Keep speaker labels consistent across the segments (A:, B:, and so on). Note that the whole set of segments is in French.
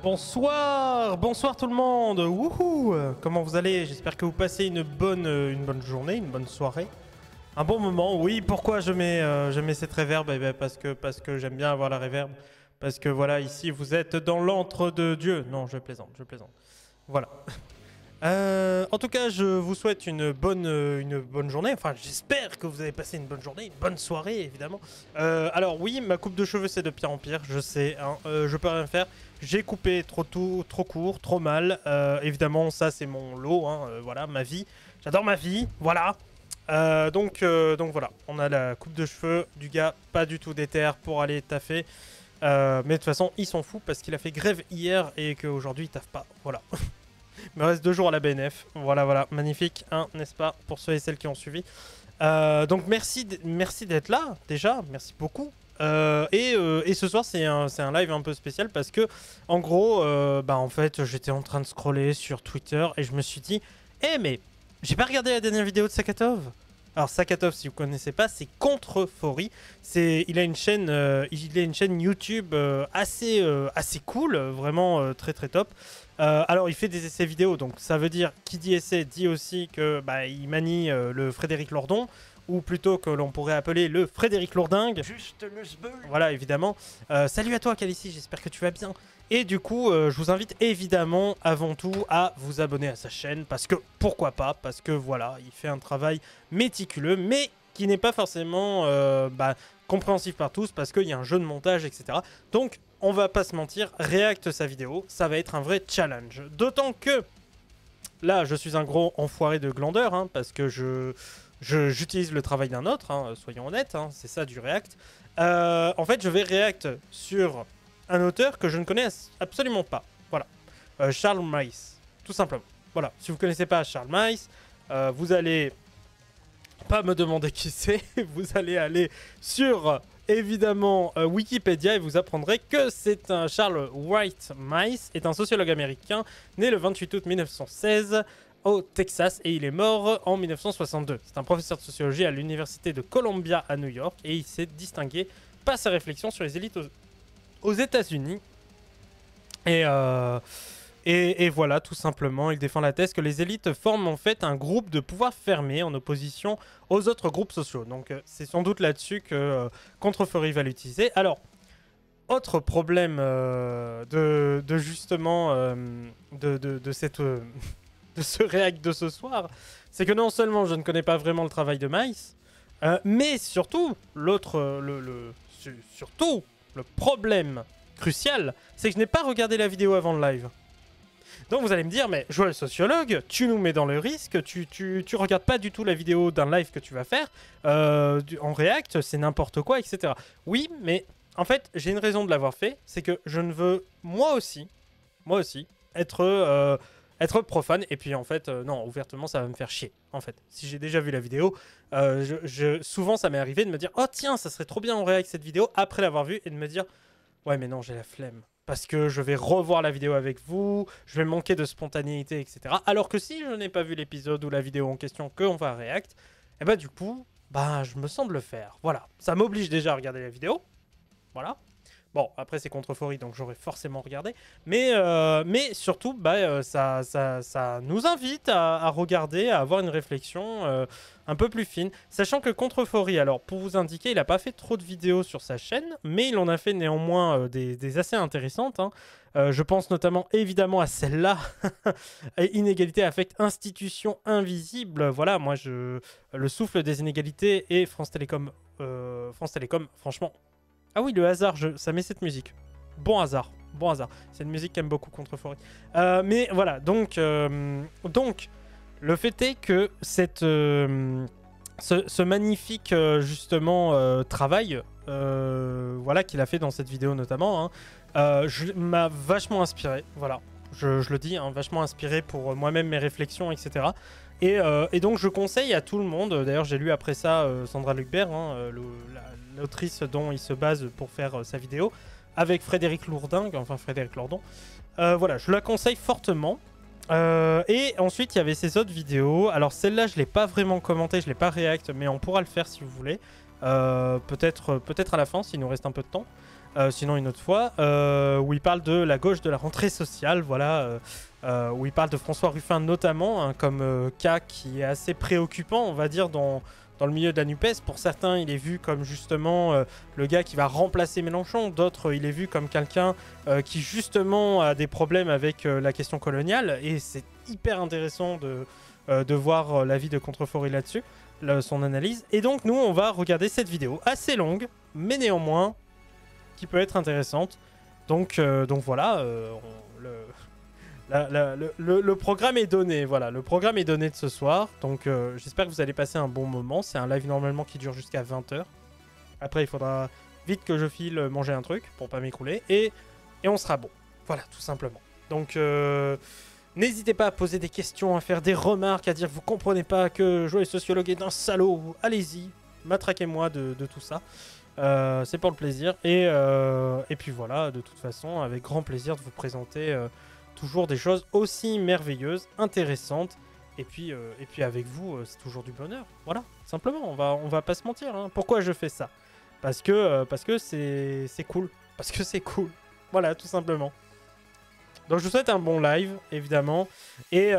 A: Bonsoir, bonsoir tout le monde. Wouhou. Comment vous allez? J'espère que vous passez une bonne journée, une bonne soirée. Un bon moment, oui. Pourquoi je mets cette réverb? Eh ben parce que j'aime bien avoir la réverb. Parce que voilà, ici vous êtes dans l'antre de Dieu. Non, je plaisante, je plaisante. Voilà. En tout cas, je vous souhaite une bonne journée. Enfin, j'espère que vous avez passé une bonne journée, une bonne soirée, évidemment. Alors oui, ma coupe de cheveux, c'est de pire en pire, je sais. Hein, je peux rien faire. J'ai coupé trop court, trop mal. Évidemment, ça, c'est mon lot. Hein, voilà, ma vie. J'adore ma vie. Voilà. Donc voilà, on a la coupe de cheveux du gars, pas du tout déter pour aller taffer. Mais de toute façon, ils s'en foutent parce qu'il a fait grève hier et qu'aujourd'hui, il taffe pas. Voilà. Il me reste 2 jours à la BNF. Voilà, voilà. Magnifique, hein, n'est-ce pas, pour ceux et celles qui ont suivi. Donc merci d'être là, déjà. Merci beaucoup. Et ce soir, c'est un live un peu spécial parce que, en gros, en fait, j'étais en train de scroller sur Twitter et je me suis dit, mais j'ai pas regardé la dernière vidéo de Sakatov. Alors Sakatov, si vous connaissez pas, c'est Contrefori. Il a une chaîne YouTube assez cool, vraiment très très top. Alors il fait des essais vidéo, donc ça veut dire, qui dit essai dit aussi que il manie le Frédéric Lordon, ou plutôt que l'on pourrait appeler le Frédéric Lourdingue.
B: Juste le sbeul.
A: Voilà, évidemment. Salut à toi Calici, j'espère que tu vas bien. Et du coup, je vous invite évidemment avant tout à vous abonner à sa chaîne, parce que, pourquoi pas, parce que voilà, il fait un travail méticuleux, mais qui n'est pas forcément compréhensif par tous, parce qu'il y a un jeu de montage, etc. Donc, on va pas se mentir, React sa vidéo, ça va être un vrai challenge. D'autant que, là, je suis un gros enfoiré de glandeur, hein, parce que j'utilise le travail d'un autre, hein, soyons honnêtes, hein, c'est ça du React. En fait, je vais React sur un auteur que je ne connais absolument pas. Voilà. Charles Maïs, tout simplement. Voilà. Si vous ne connaissez pas Charles Maïs, vous allez pas me demander qui c'est. Vous allez aller sur, évidemment, Wikipédia et vous apprendrez que c'est un Charles Wright Maïs, est un sociologue américain né le 28 août 1916 au Texas et il est mort en 1962. C'est un professeur de sociologie à l'université de Columbia à New York et il s'est distingué par ses réflexions sur les élites aux États-Unis. Et voilà, tout simplement, il défend la thèse que les élites forment en fait un groupe de pouvoir fermé en opposition aux autres groupes sociaux. Donc c'est sans doute là-dessus que Contrefori va l'utiliser. Alors, autre problème de ce React de ce soir, c'est que non seulement je ne connais pas vraiment le travail de Maïs, mais surtout, surtout, le problème crucial, c'est que je n'ai pas regardé la vidéo avant le live. Donc vous allez me dire, mais Joël sociologue, tu nous mets dans le risque, tu regardes pas du tout la vidéo d'un live que tu vas faire, en React, c'est n'importe quoi, etc. Oui, mais en fait, j'ai une raison de l'avoir fait, c'est que je ne veux, moi aussi, être profane, et puis en fait, non, ouvertement, ça va me faire chier, en fait. Si j'ai déjà vu la vidéo, souvent ça m'est arrivé de me dire, oh tiens, ça serait trop bien en React cette vidéo, après l'avoir vue, et de me dire, ouais mais non, j'ai la flemme. Parce que je vais revoir la vidéo avec vous, je vais manquer de spontanéité, etc. Alors que si je n'ai pas vu l'épisode ou la vidéo en question qu'on va React, et bah du coup, je me sens de le faire. Voilà, ça m'oblige déjà à regarder la vidéo. Voilà. Bon, après c'est Contrefori, donc j'aurais forcément regardé. Mais surtout, ça nous invite à regarder, à avoir une réflexion un peu plus fine. Sachant que Contrefori, alors pour vous indiquer, il n'a pas fait trop de vidéos sur sa chaîne, mais il en a fait néanmoins des assez intéressantes. Hein. Je pense notamment évidemment à celle-là. Inégalité affecte institution invisible. Voilà, moi, le souffle des inégalités et France Télécom, franchement... Ah oui, le hasard, ça met cette musique. Bon hasard, bon hasard. C'est une musique qu'aime beaucoup Contrefori. Mais voilà, donc le fait est que ce magnifique justement travail voilà, qu'il a fait dans cette vidéo notamment, hein, m'a vachement inspiré. Voilà, je le dis, hein, vachement inspiré pour moi-même, mes réflexions, etc. Et donc je conseille à tout le monde, d'ailleurs j'ai lu après ça Sandra Lucbert, hein, l'autrice dont il se base pour faire sa vidéo, avec Frédéric Lourdingue, enfin Frédéric Lordon. Voilà, je la conseille fortement. Et ensuite il y avait ces autres vidéos, alors celle-là je ne l'ai pas vraiment commentée, je ne l'ai pas React, mais on pourra le faire si vous voulez. Peut-être à la fin, s'il nous reste un peu de temps. sinon une autre fois, où il parle de la gauche de la rentrée sociale, voilà, où il parle de François Ruffin notamment, hein, comme cas qui est assez préoccupant, on va dire, dans le milieu de la NUPES. Pour certains, il est vu comme justement le gars qui va remplacer Mélenchon, d'autres, il est vu comme quelqu'un qui justement a des problèmes avec la question coloniale, et c'est hyper intéressant de voir l'avis de Contreforêt là-dessus, son analyse. Et donc nous, on va regarder cette vidéo, assez longue, mais néanmoins, qui peut être intéressante. Donc voilà, le programme est donné. Voilà, le programme est donné de ce soir. Donc j'espère que vous allez passer un bon moment. C'est un live normalement qui dure jusqu'à 20 h. Après, il faudra vite que je file manger un truc pour pas m'écrouler. Et on sera bon. Voilà, tout simplement. Donc n'hésitez pas à poser des questions, à faire des remarques, à dire que vous comprenez pas que Joël Sociologue est un salaud. Allez-y, matraquez-moi de tout ça. C'est pour le plaisir. Et puis voilà, de toute façon, avec grand plaisir de vous présenter toujours des choses aussi merveilleuses, intéressantes. Et puis avec vous, c'est toujours du bonheur. Voilà, simplement, on va pas se mentir. Hein. Pourquoi je fais ça? Parce que c'est cool. Parce que c'est cool. Voilà, tout simplement. Donc je vous souhaite un bon live, évidemment. Et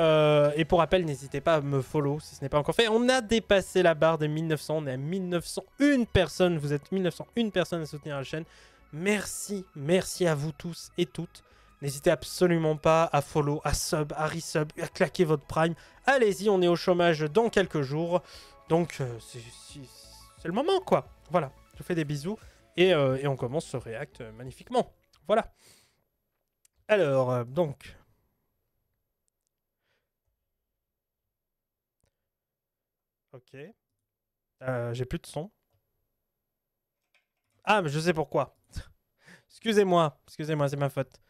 A: pour rappel, n'hésitez pas à me follow si ce n'est pas encore fait. On a dépassé la barre des 1900. On est à 1901 personnes. Vous êtes 1901 personnes à soutenir la chaîne. Merci, merci à vous tous et toutes. N'hésitez absolument pas à follow, à sub, à resub, à claquer votre prime. Allez-y, on est au chômage dans quelques jours. Donc c'est le moment, quoi. Voilà, je vous fais des bisous. Et on commence ce react magnifiquement. Voilà. Alors, donc... Ok. J'ai plus de son. Ah, mais je sais pourquoi. Excusez-moi, c'est ma faute.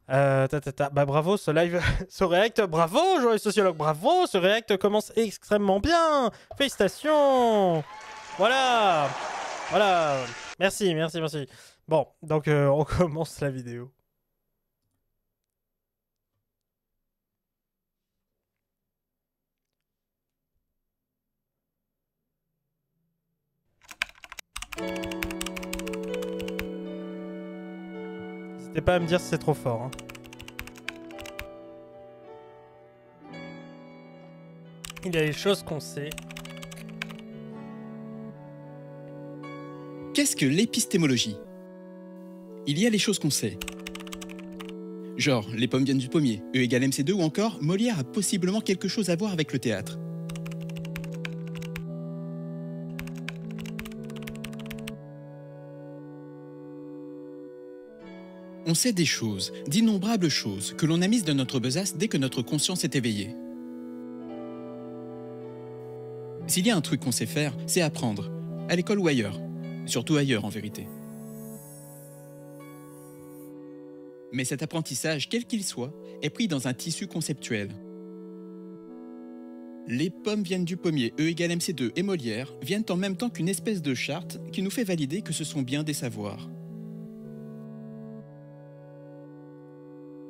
A: Bah bravo, ce live, ce react, bravo, Joël Sociologue, bravo, ce react commence extrêmement bien. Félicitations. Voilà. Voilà. Merci. Bon, donc on commence la vidéo. N'hésitez pas à me dire si c'est trop fort. Hein. Il y a des choses qu'on sait.
B: Qu'est-ce que l'épistémologie? Il y a les choses qu'on sait. Genre, les pommes viennent du pommier, E égale MC2 ou encore, Molière a possiblement quelque chose à voir avec le théâtre. On sait des choses, d'innombrables choses, que l'on a mises dans notre besace dès que notre conscience est éveillée. S'il y a un truc qu'on sait faire, c'est apprendre, à l'école ou ailleurs. Surtout ailleurs, en vérité. Mais cet apprentissage, quel qu'il soit, est pris dans un tissu conceptuel. Les pommes viennent du pommier, E égale MC2 et Molière viennent en même temps qu'une espèce de charte qui nous fait valider que ce sont bien des savoirs.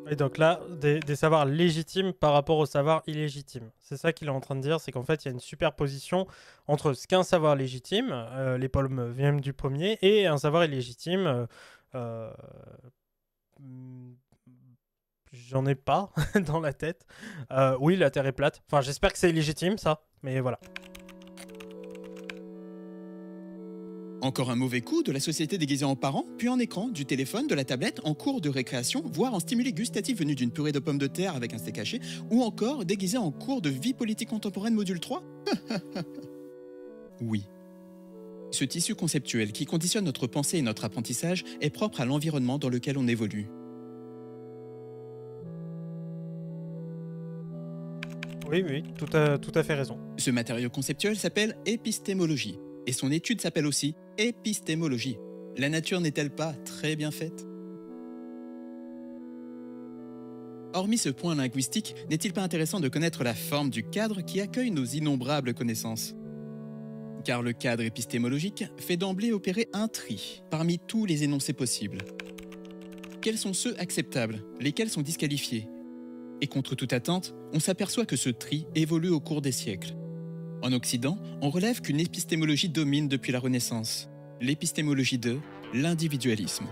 A: Et donc là, des savoirs légitimes par rapport aux savoirs illégitimes. C'est ça qu'il est en train de dire, c'est qu'en fait, il y a une superposition entre ce qu'un savoir légitime, les pommes viennent du pommier, et un savoir illégitime, j'en ai pas dans la tête. Oui, la Terre est plate. Enfin, j'espère que c'est illégitime, ça, mais voilà.
B: Encore un mauvais coup de la société déguisée en parent, puis en écran, du téléphone, de la tablette, en cours de récréation, voire en stimulé gustatif venu d'une purée de pommes de terre avec un steak haché, ou encore déguisé en cours de vie politique contemporaine module 3. Oui. Ce tissu conceptuel qui conditionne notre pensée et notre apprentissage est propre à l'environnement dans lequel on évolue.
A: Oui, tout à fait raison.
B: Ce matériau conceptuel s'appelle épistémologie. Et son étude s'appelle aussi épistémologie. La nature n'est-elle pas très bien faite? Hormis ce point linguistique, n'est-il pas intéressant de connaître la forme du cadre qui accueille nos innombrables connaissances? Car le cadre épistémologique fait d'emblée opérer un tri parmi tous les énoncés possibles. Quels sont ceux acceptables? Lesquels sont disqualifiés? Et contre toute attente, on s'aperçoit que ce tri évolue au cours des siècles. En Occident, on relève qu'une épistémologie domine depuis la Renaissance, l'épistémologie de l'individualisme.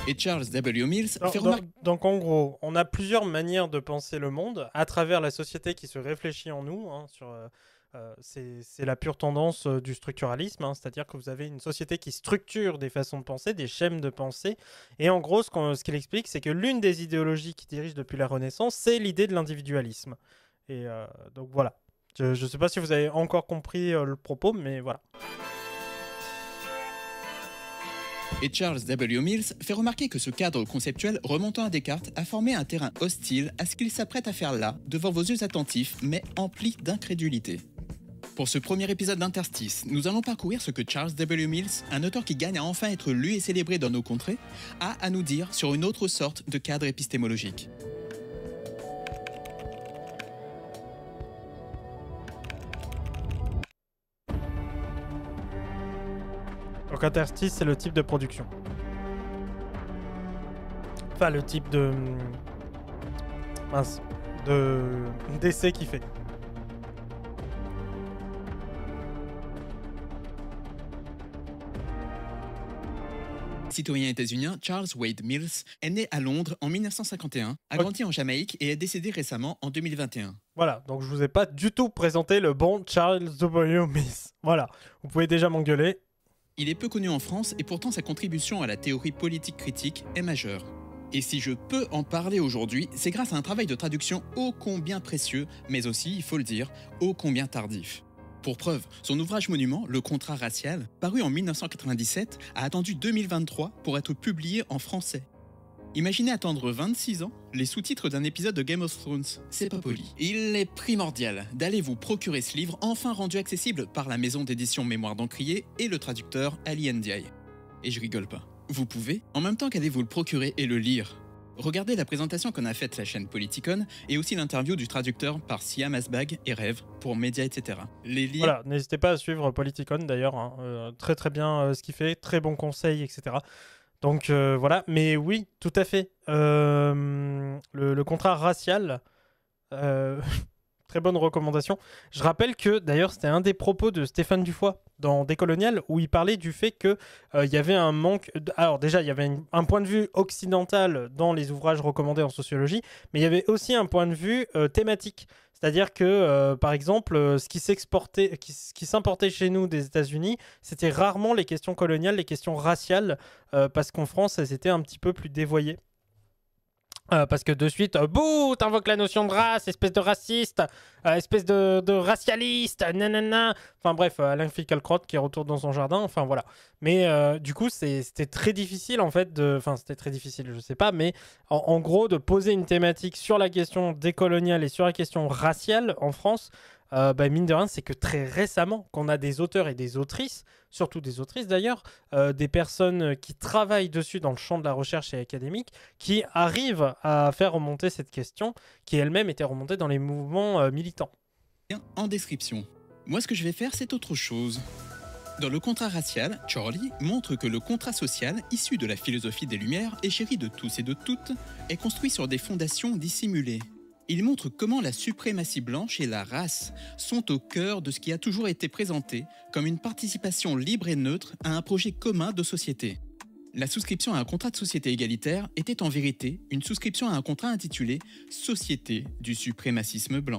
B: Et Charles W. Mills
A: Donc,
B: fait remarquer...
A: donc, en gros, on a plusieurs manières de penser le monde à travers la société qui se réfléchit en nous. C'est la pure tendance du structuralisme, hein, c'est-à-dire que vous avez une société qui structure des façons de penser, des schèmes de pensée. Et en gros, ce qu'il explique, c'est que l'une des idéologies qui dirige depuis la Renaissance, c'est l'idée de l'individualisme. Et donc voilà. Je ne sais pas si vous avez encore compris le propos, mais voilà.
B: Et Charles W. Mills fait remarquer que ce cadre conceptuel remontant à Descartes a formé un terrain hostile à ce qu'il s'apprête à faire là, devant vos yeux attentifs, mais emplis d'incrédulité. Pour ce premier épisode d'Interstice, nous allons parcourir ce que Charles W. Mills, un auteur qui gagne à enfin être lu et célébré dans nos contrées, a à nous dire sur une autre sorte de cadre épistémologique.
A: Donc interstice, c'est le type de production. Enfin, le type de... mince. d'essai qu'il fait.
B: Citoyen états-unien, Charles Wade Mills est né à Londres en 1951, a grandi en Jamaïque et est décédé récemment en 2021.
A: Voilà, donc je vous ai pas du tout présenté le bon Charles W. Mills. Voilà, vous pouvez déjà m'engueuler.
B: Il est peu connu en France et pourtant sa contribution à la théorie politique critique est majeure. Et si je peux en parler aujourd'hui, c'est grâce à un travail de traduction ô combien précieux, mais aussi, il faut le dire, ô combien tardif. Pour preuve, son ouvrage monument, Le Contrat racial, paru en 1997, a attendu 2023 pour être publié en français. Imaginez attendre 26 ans les sous-titres d'un épisode de Game of Thrones, c'est pas poli. Il est primordial d'aller vous procurer ce livre enfin rendu accessible par la maison d'édition Mémoire d'Encrier et le traducteur Ali Ndiaye. Et je rigole pas. Vous pouvez, en même temps qu'allez vous le procurer et le lire, regardez la présentation qu'en a faite la chaîne Politicon et aussi l'interview du traducteur par Siam Asbag et Rêve pour Média, etc. Les livres...
A: Voilà, n'hésitez pas à suivre Politicon d'ailleurs, hein. Très très bien ce qu'il fait, très bons conseils, etc. Donc voilà, mais oui, tout à fait. Le contrat racial, très bonne recommandation. Je rappelle que d'ailleurs c'était un des propos de Stéphane Dufoy dans Décolonial où il parlait du fait que il y avait un manque... Alors déjà, il y avait un point de vue occidental dans les ouvrages recommandés en sociologie, mais il y avait aussi un point de vue thématique. C'est-à-dire que, par exemple, ce qui s'exportait, ce qui s'importait chez nous des États-Unis, c'était rarement les questions coloniales, les questions raciales, parce qu'en France, elles étaient un petit peu plus dévoyées. Parce que de suite, bouh, t'invoques la notion de race, espèce de raciste, espèce de racialiste, nanana. Enfin bref, Alain Finkielkraut qui retourne dans son jardin, enfin voilà. Mais du coup, c'était très difficile en fait Enfin, c'était très difficile, je sais pas, mais en gros, de poser une thématique sur la question décoloniale et sur la question raciale en France, mine de rien, c'est que très récemment qu'on a des auteurs et des autrices, surtout des autrices d'ailleurs, des personnes qui travaillent dessus dans le champ de la recherche et académique, qui arrivent à faire remonter cette question, qui elle-même était remontée dans les mouvements militants.
B: En description. Moi, ce que je vais faire, c'est autre chose. Dans le contrat racial, Charlie montre que le contrat social, issu de la philosophie des Lumières et chéri de tous et de toutes, est construit sur des fondations dissimulées. Il montre comment la suprématie blanche et la race sont au cœur de ce qui a toujours été présenté comme une participation libre et neutre à un projet commun de société. La souscription à un contrat de société égalitaire était en vérité une souscription à un contrat intitulé « Société du suprémacisme blanc ».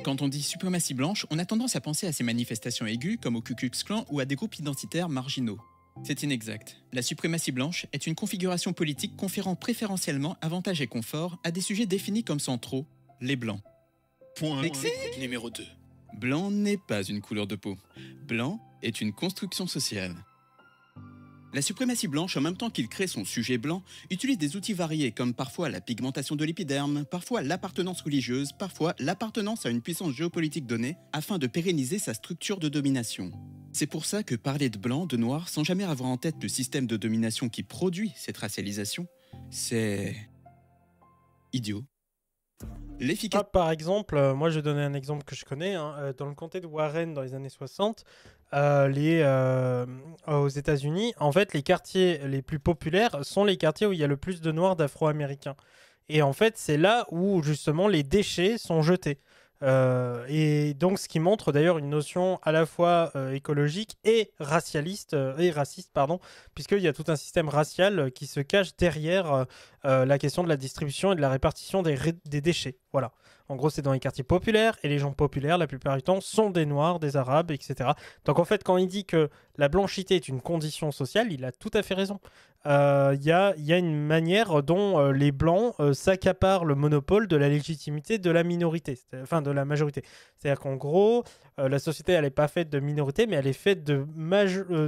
B: Quand on dit suprématie blanche, on a tendance à penser à ces manifestations aiguës comme au Ku Klux Klan ou à des groupes identitaires marginaux. C'est inexact. La suprématie blanche est une configuration politique conférant préférentiellement avantages et confort à des sujets définis comme centraux, les blancs. Numéro 2. Blanc n'est pas une couleur de peau. Blanc est une construction sociale. La suprématie blanche, en même temps qu'il crée son sujet blanc, utilise des outils variés comme parfois la pigmentation de l'épiderme, parfois l'appartenance religieuse, parfois l'appartenance à une puissance géopolitique donnée, afin de pérenniser sa structure de domination. C'est pour ça que parler de blanc, de noir, sans jamais avoir en tête le système de domination qui produit cette racialisation, c'est... idiot.
A: Par exemple, moi je vais donner un exemple que je connais, hein, dans le comté de Warren dans les années 60, aux États-Unis, en fait les quartiers les plus populaires sont les quartiers où il y a le plus de noirs d'afro-américains. Et en fait c'est là où justement les déchets sont jetés. Et donc, ce qui montre d'ailleurs une notion à la fois écologique et racialiste, et raciste, pardon, puisqu'il y a tout un système racial qui se cache derrière la question de la distribution et de la répartition des déchets. Voilà. En gros, c'est dans les quartiers populaires, et les gens populaires, la plupart du temps, sont des Noirs, des Arabes, etc. Donc, en fait, quand il dit que la blanchité est une condition sociale, il a tout à fait raison. Il y a une manière dont les Blancs s'accaparent le monopole de la légitimité de la minorité, enfin de la majorité. C'est-à-dire qu'en gros, la société, elle n'est pas faite de minorité, mais elle est faite de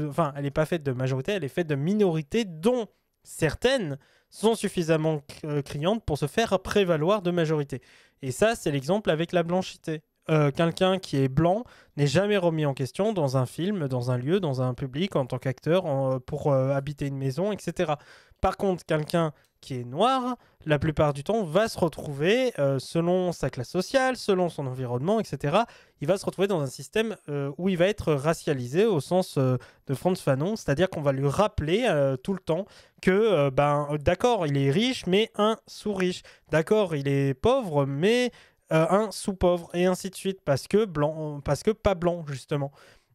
A: enfin, elle n'est pas faite de majorité, elle est faite de minorités dont certaines sont suffisamment criantes pour se faire prévaloir de majorité. Et ça, c'est l'exemple avec la blanchité. Quelqu'un qui est blanc n'est jamais remis en question dans un film, dans un lieu, dans un public, en tant qu'acteur, pour habiter une maison, etc. Par contre, quelqu'un qui est noir, la plupart du temps, va se retrouver, selon sa classe sociale, selon son environnement, etc., il va se retrouver dans un système où il va être racialisé au sens de Frantz Fanon, c'est-à-dire qu'on va lui rappeler tout le temps que, d'accord, il est riche, mais un sous-riche. D'accord, il est pauvre, mais un sous-pauvre, et ainsi de suite, parce que pas blanc, justement.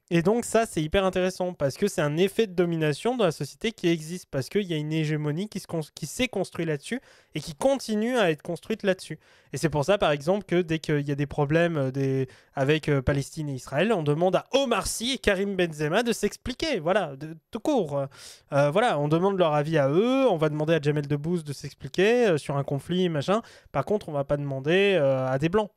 A: Et donc ça, c'est hyper intéressant, parce que c'est un effet de domination dans la société qui existe, parce qu'il y a une hégémonie qui s'est construite là-dessus, et qui continue à être construite là-dessus. Et c'est pour ça, par exemple, que dès qu'il y a des problèmes avec Palestine et Israël, on demande à Omar Sy et Karim Benzema de s'expliquer, voilà, tout court. Voilà, on demande leur avis à eux, on va demander à Jamel Debbouze de s'expliquer sur un conflit, machin. Par contre, on va pas demander à des Blancs.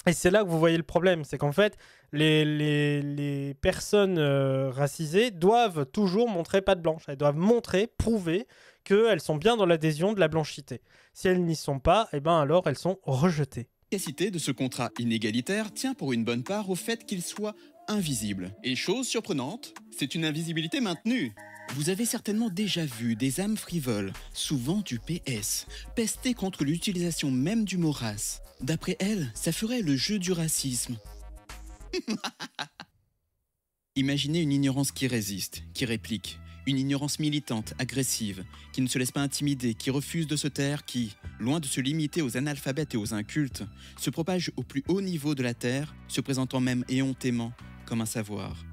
A: Et c'est là que vous voyez le problème, c'est qu'en fait, les personnes racisées doivent toujours montrer patte blanche. Elles doivent montrer, prouver qu'elles sont bien dans l'adhésion de la blanchité. Si elles n'y sont pas, eh ben alors elles sont rejetées.
B: L'efficacité de ce contrat inégalitaire tient pour une bonne part au fait qu'il soit invisible. Et chose surprenante, c'est une invisibilité maintenue. Vous avez certainement déjà vu des âmes frivoles, souvent du PS, pester contre l'utilisation même du mot race. D'après elles, ça ferait le jeu du racisme. Imaginez une ignorance qui résiste, qui réplique, une ignorance militante, agressive, qui ne se laisse pas intimider, qui refuse de se taire, qui, loin de se limiter aux analphabètes et aux incultes, se propage au plus haut niveau de la terre, se présentant même éhontément comme un savoir.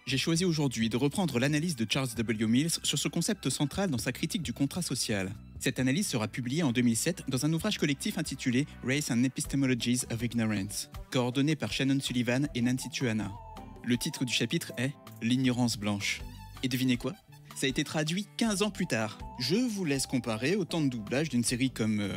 B: J'ai choisi aujourd'hui de reprendre l'analyse de Charles W. Mills sur ce concept central dans sa critique du contrat social. Cette analyse sera publiée en 2007 dans un ouvrage collectif intitulé Race and Epistemologies of Ignorance, coordonné par Shannon Sullivan et Nancy Tuana. Le titre du chapitre est « L'ignorance blanche ». Et devinez quoi ? Ça a été traduit 15 ans plus tard. Je vous laisse comparer au temps de doublage d'une série comme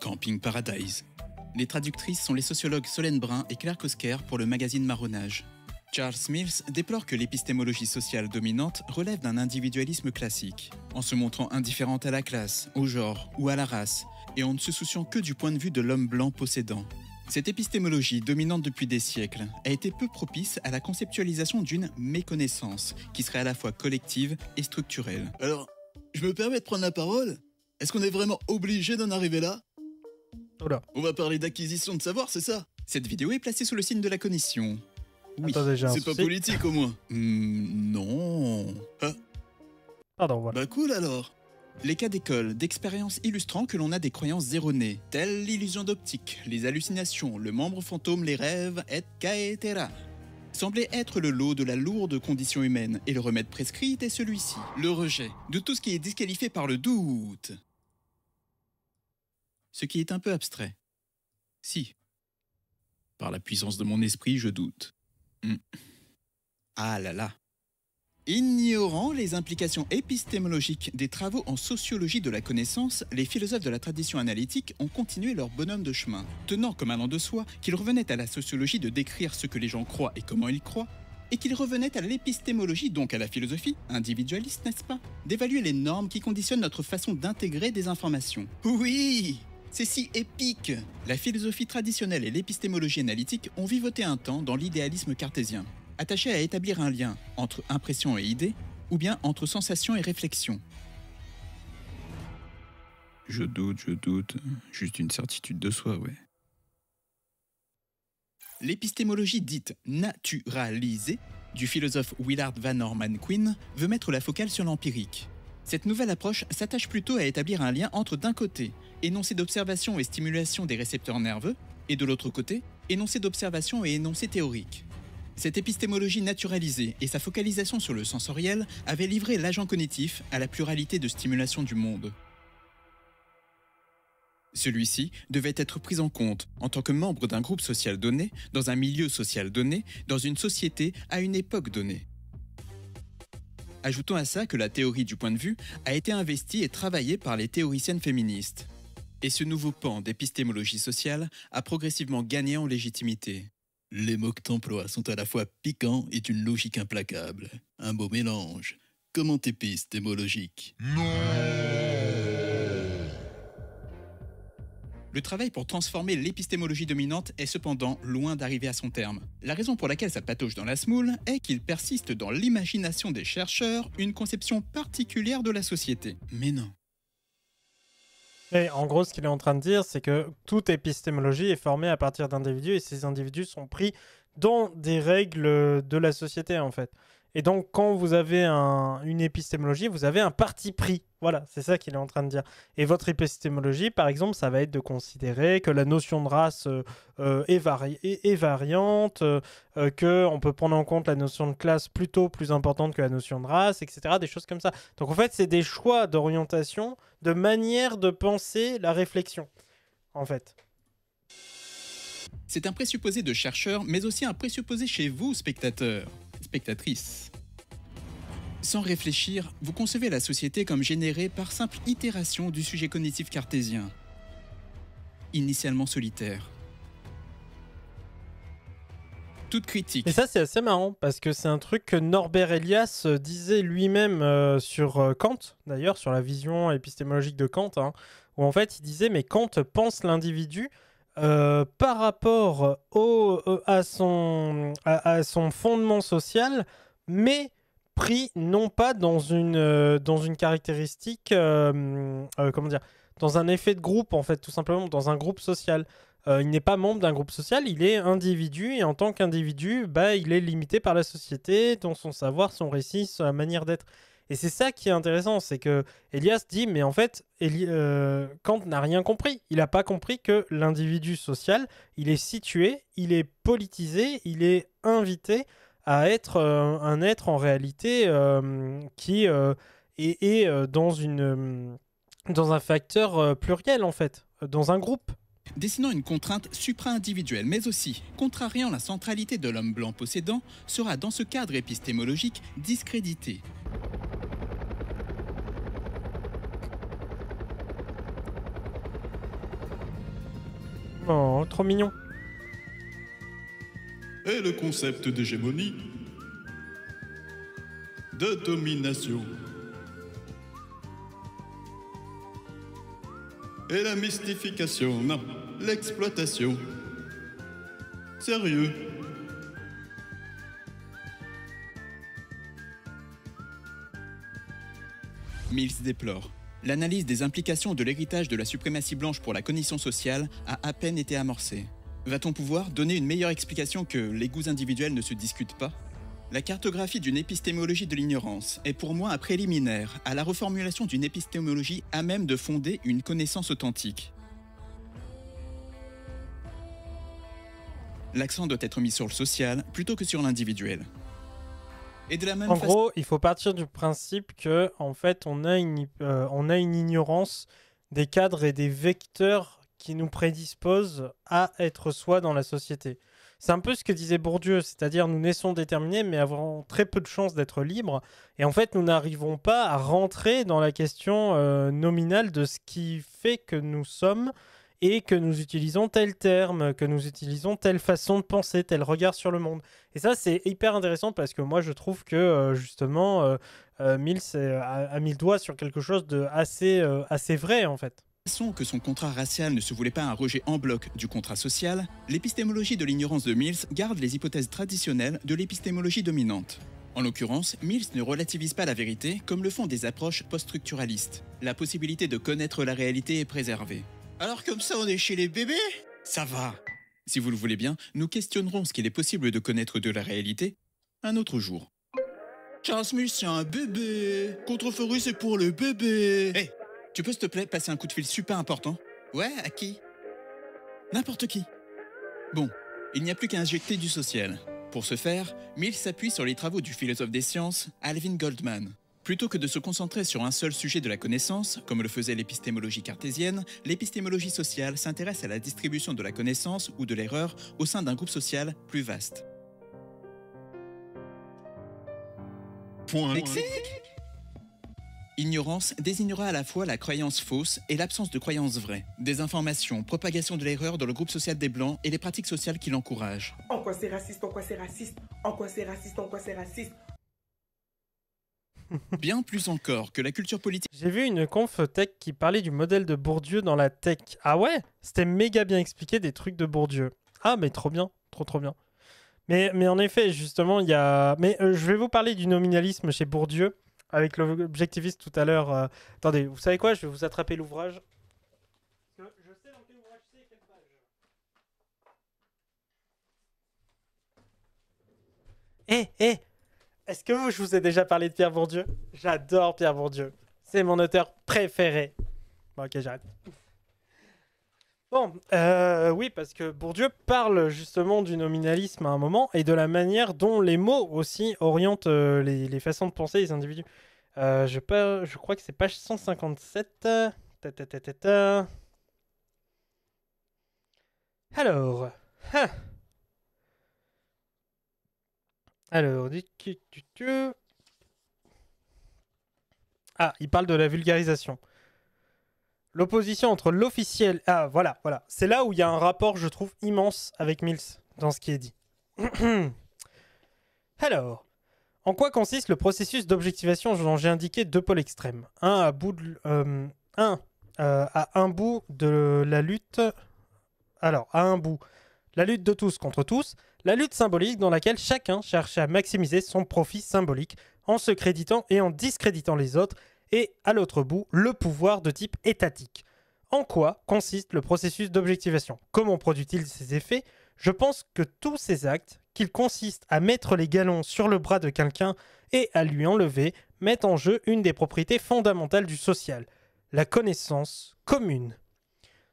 B: Camping Paradise. Les traductrices sont les sociologues Solène Brun et Claire Kosker pour le magazine Marronnage. Charles Mills déplore que l'épistémologie sociale dominante relève d'un individualisme classique, en se montrant indifférente à la classe, au genre ou à la race, et en ne se souciant que du point de vue de l'homme blanc possédant. Cette épistémologie dominante depuis des siècles a été peu propice à la conceptualisation d'une méconnaissance qui serait à la fois collective et structurelle.
C: Alors, je me permets de prendre la parole. Est-ce qu'on est vraiment obligé d'en arriver là ?
A: Oula.
C: On va parler d'acquisition de savoir, c'est ça ?
B: Cette vidéo est placée sous le signe de la cognition. Oui.
A: Attendez, j'ai un
C: C'est pas
A: souci.
C: politique au moins.
B: Non.
A: Pardon, voilà.
C: Bah cool alors.
B: Les cas d'école, d'expériences illustrant que l'on a des croyances erronées, telles l'illusion d'optique, les hallucinations, le membre fantôme, les rêves, etc. semblaient être le lot de la lourde condition humaine, et le remède prescrit était celui-ci, le rejet de tout ce qui est disqualifié par le doute. Ce qui est un peu abstrait. Si. Par la puissance de mon esprit, je doute. Ah là là. Ignorant les implications épistémologiques des travaux en sociologie de la connaissance, les philosophes de la tradition analytique ont continué leur bonhomme de chemin, tenant comme allant de soi qu'il revenait à la sociologie de décrire ce que les gens croient et comment ils croient, et qu'il revenait à l'épistémologie, donc à la philosophie, individualiste, n'est-ce pas, d'évaluer les normes qui conditionnent notre façon d'intégrer des informations. Oui! C'est si épique! La philosophie traditionnelle et l'épistémologie analytique ont vivoté un temps dans l'idéalisme cartésien, attaché à établir un lien entre impression et idée, ou bien entre sensation et réflexion. Je doute, juste une certitude de soi, ouais. L'épistémologie dite naturalisée du philosophe Willard Van Orman Quine veut mettre la focale sur l'empirique. Cette nouvelle approche s'attache plutôt à établir un lien entre d'un côté, énoncé d'observation et stimulation des récepteurs nerveux, et de l'autre côté, énoncé d'observation et énoncé théorique. Cette épistémologie naturalisée et sa focalisation sur le sensoriel avaient livré l'agent cognitif à la pluralité de stimulations du monde. Celui-ci devait être pris en compte en tant que membre d'un groupe social donné, dans un milieu social donné, dans une société à une époque donnée. Ajoutons à ça que la théorie du point de vue a été investie et travaillée par les théoriciennes féministes. Et ce nouveau pan d'épistémologie sociale a progressivement gagné en légitimité.
C: Les mots que t'emploies sont à la fois piquants et d'une logique implacable. Un beau mélange. Comment épistémologique?
B: Le travail pour transformer l'épistémologie dominante est cependant loin d'arriver à son terme. La raison pour laquelle ça patauge dans la smoule est qu'il persiste dans l'imagination des chercheurs une conception particulière de la société. Mais non.
A: Et en gros, ce qu'il est en train de dire, c'est que toute épistémologie est formée à partir d'individus et ces individus sont pris dans des règles de la société, en fait. Et donc, quand vous avez une épistémologie, vous avez un parti pris. Voilà, c'est ça qu'il est en train de dire. Et votre épistémologie, par exemple, ça va être de considérer que la notion de race est variante, qu'on peut prendre en compte la notion de classe plutôt plus importante que la notion de race, etc. Des choses comme ça. Donc, en fait, c'est des choix d'orientation, de manière de penser la réflexion, en fait.
B: C'est un présupposé de chercheur, mais aussi un présupposé chez vous, spectateurs, spectatrices. Sans réfléchir, vous concevez la société comme générée par simple itération du sujet cognitif cartésien, initialement solitaire. Toute critique.
A: Et ça, c'est assez marrant, parce que c'est un truc que Norbert Elias disait lui-même sur Kant, d'ailleurs, sur la vision épistémologique de Kant, hein, où en fait, il disait, mais Kant pense l'individu par rapport à son fondement social, mais pris non pas dans une caractéristique, comment dire, dans un effet de groupe, en fait, tout simplement, dans un groupe social. Il n'est pas membre d'un groupe social, il est individu, et en tant qu'individu, il est limité par la société, dans son savoir, son récit, sa manière d'être. Et c'est ça qui est intéressant, c'est que Elias dit, mais en fait, Kant n'a rien compris. Il n'a pas compris que l'individu social, il est situé, il est politisé, il est invité à être un être en réalité qui est dans un facteur pluriel, en fait, dans un groupe.
B: Dessinant une contrainte supra-individuelle, mais aussi contrariant la centralité de l'homme blanc possédant, sera dans ce cadre épistémologique discrédité.
A: Oh, trop mignon.
C: Et le concept d'hégémonie, de domination, et la mystification, non, l'exploitation. Sérieux.
B: Mills déplore. L'analyse des implications de l'héritage de la suprématie blanche pour la cognition sociale a à peine été amorcée. Va-t-on pouvoir donner une meilleure explication que les goûts individuels ne se discutent pas? La cartographie d'une épistémologie de l'ignorance est pour moi un préliminaire à la reformulation d'une épistémologie à même de fonder une connaissance authentique. L'accent doit être mis sur le social plutôt que sur l'individuel. Et de la même
A: En
B: façon...
A: gros, il faut partir du principe que, en fait, on a une ignorance des cadres et des vecteurs qui nous prédisposent à être soi dans la société. C'est un peu ce que disait Bourdieu, c'est-à-dire nous naissons déterminés mais avons très peu de chances d'être libres. Et en fait, nous n'arrivons pas à rentrer dans la question nominale de ce qui fait que nous sommes et que nous utilisons tel terme, que nous utilisons telle façon de penser, tel regard sur le monde. Et ça, c'est hyper intéressant parce que moi, je trouve que justement, Mills a mis le doigt sur quelque chose de assez vrai, en fait.
B: Que son contrat racial ne se voulait pas un rejet en bloc du contrat social, l'épistémologie de l'ignorance de Mills garde les hypothèses traditionnelles de l'épistémologie dominante. En l'occurrence, Mills ne relativise pas la vérité comme le font des approches post-structuralistes. La possibilité de connaître la réalité est préservée.
C: Alors comme ça on est chez les bébés?
B: Ça va. Si vous le voulez bien, nous questionnerons ce qu'il est possible de connaître de la réalité un autre jour. Jasmine, c'est un bébé. Contreforêt, c'est pour le bébé. Hé, tu peux s'il te plaît passer un coup de fil super important? Ouais, à qui? N'importe qui. Bon, il n'y a plus qu'à injecter du social. Pour ce faire, Mills s'appuie sur les travaux du philosophe des sciences, Alvin Goldman. Plutôt que de se concentrer sur un seul sujet de la connaissance, comme le faisait l'épistémologie cartésienne, l'épistémologie sociale s'intéresse à la distribution de la connaissance ou de l'erreur au sein d'un groupe social plus vaste.
C: Point.
B: Lexique. Ignorance désignera à la fois la croyance fausse et l'absence de croyance vraie. Désinformation, propagation de l'erreur dans le groupe social des Blancs et les pratiques sociales qui l'encouragent.
D: En quoi c'est raciste, en quoi c'est raciste, en quoi c'est raciste, en quoi c'est raciste.
B: Bien plus encore que la culture politique.
A: J'ai vu une conf tech qui parlait du modèle de Bourdieu dans la tech. Ah ouais? C'était méga bien expliqué des trucs de Bourdieu. Ah mais trop bien, trop bien. Mais en effet, justement, il y a... Mais je vais vous parler du nominalisme chez Bourdieu, avec l'objectivisme tout à l'heure. Attendez, vous savez quoi? Je vais vous attraper l'ouvrage. Je sais dans quel ouvrage c'est, quelle page. Est-ce que je vous ai déjà parlé de Pierre Bourdieu? J'adore Pierre Bourdieu. C'est mon auteur préféré. Bon, ok, j'arrête. Bon, oui, parce que Bourdieu parle justement du nominalisme à un moment et de la manière dont les mots aussi orientent les façons de penser des individus. Je crois que c'est page 157. Alors, Alors, ah, il parle de la vulgarisation. L'opposition entre l'officiel... Ah, voilà. C'est là où il y a un rapport, je trouve, immense avec Mills dans ce qui est dit. Alors, en quoi consiste le processus d'objectivation dont j'ai indiqué deux pôles extrêmes? À un bout de la lutte... Alors, à un bout, la lutte de tous contre tous, la lutte symbolique dans laquelle chacun cherche à maximiser son profit symbolique en se créditant et en discréditant les autres, et à l'autre bout, le pouvoir de type étatique. En quoi consiste le processus d'objectivation? Comment produit-il ses effets? Je pense que tous ces actes, qu'ils consistent à mettre les galons sur le bras de quelqu'un et à lui enlever, mettent en jeu une des propriétés fondamentales du social, la connaissance commune.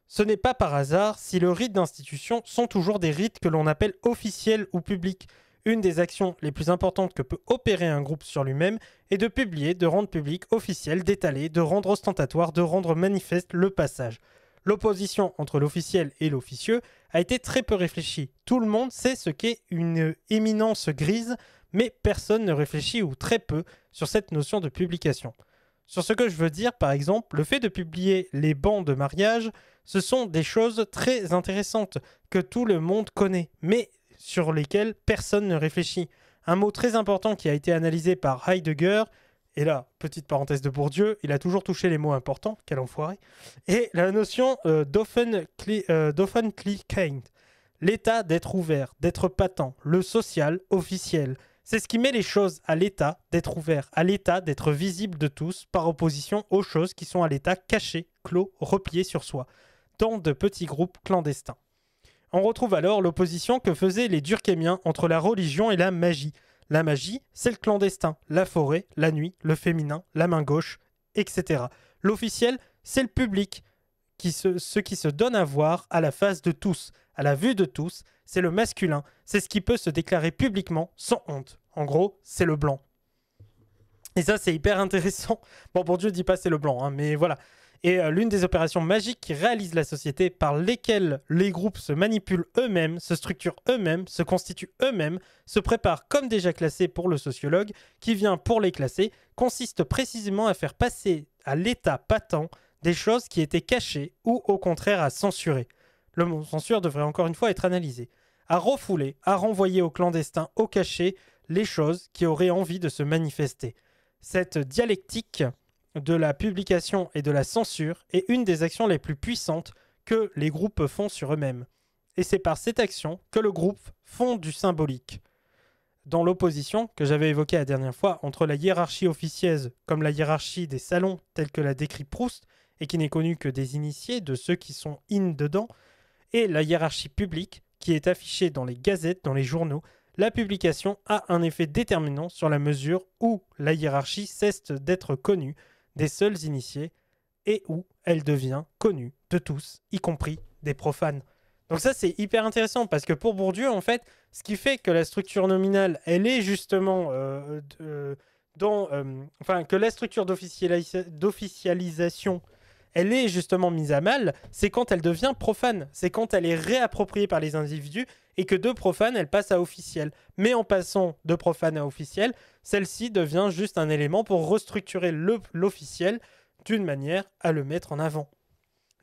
A: Ce n'est pas par hasard si le rite d'institution sont toujours des rites que l'on appelle officiels ou publics. Une des actions les plus importantes que peut opérer un groupe sur lui-même est de publier, de rendre public, officiel, d'étaler, de rendre ostentatoire, de rendre manifeste le passage. L'opposition entre l'officiel et l'officieux a été très peu réfléchie. Tout le monde sait ce qu'est une éminence grise, mais personne ne réfléchit ou très peu sur cette notion de publication. Sur ce que je veux dire, par exemple, le fait de publier les bans de mariage, ce sont des choses très intéressantes que tout le monde connaît, mais sur lesquelles personne ne réfléchit. Un mot très important qui a été analysé par Heidegger, et là, petite parenthèse de Bourdieu, il a toujours touché les mots importants, quel enfoiré, et la notion d'Offentlichkeit, l'état d'être ouvert, d'être patent, le social, officiel. C'est ce qui met les choses à l'état d'être ouvert, à l'état d'être visible de tous, par opposition aux choses qui sont à l'état caché, clos, replié sur soi, dans de petits groupes clandestins. On retrouve alors l'opposition que faisaient les Durkheimiens entre la religion et la magie. La magie, c'est le clandestin, la forêt, la nuit, le féminin, la main gauche, etc. L'officiel, c'est le public, ce qui se donne à voir à la face de tous, à la vue de tous, c'est le masculin, c'est ce qui peut se déclarer publiquement sans honte. En gros, c'est le blanc. Et ça, c'est hyper intéressant. Bon, Bourdieu ne dit pas c'est le blanc, hein, mais voilà. Et l'une des opérations magiques qui réalise la société par lesquelles les groupes se manipulent eux-mêmes, se structurent eux-mêmes, se constituent eux-mêmes, se préparent comme déjà classés pour le sociologue, qui vient pour les classer, consiste précisément à faire passer à l'état patent des choses qui étaient cachées ou au contraire à censurer. Le mot censure devrait encore une fois être analysé. À refouler, à renvoyer au clandestin, au cachet, les choses qui auraient envie de se manifester. Cette dialectique de la publication et de la censure est une des actions les plus puissantes que les groupes font sur eux-mêmes. Et c'est par cette action que le groupe fond du symbolique. Dans l'opposition que j'avais évoquée la dernière fois entre la hiérarchie officieuse comme la hiérarchie des salons telle que la décrit Proust et qui n'est connue que des initiés, de ceux qui sont in dedans, et la hiérarchie publique qui est affichée dans les gazettes, dans les journaux, La publication a un effet déterminant sur la mesure où la hiérarchie cesse d'être connue des seuls initiés et où elle devient connue de tous, y compris des profanes. Donc ça, c'est hyper intéressant parce que pour Bourdieu, en fait, ce qui fait que la structure nominale, elle est justement que la structure d'officialisation, elle est justement mise à mal, c'est quand elle devient profane. C'est quand elle est réappropriée par les individus et que de profane, elle passe à officiel. Mais en passant de profane à officiel, celle-ci devient juste un élément pour restructurer l'officiel d'une manière à le mettre en avant.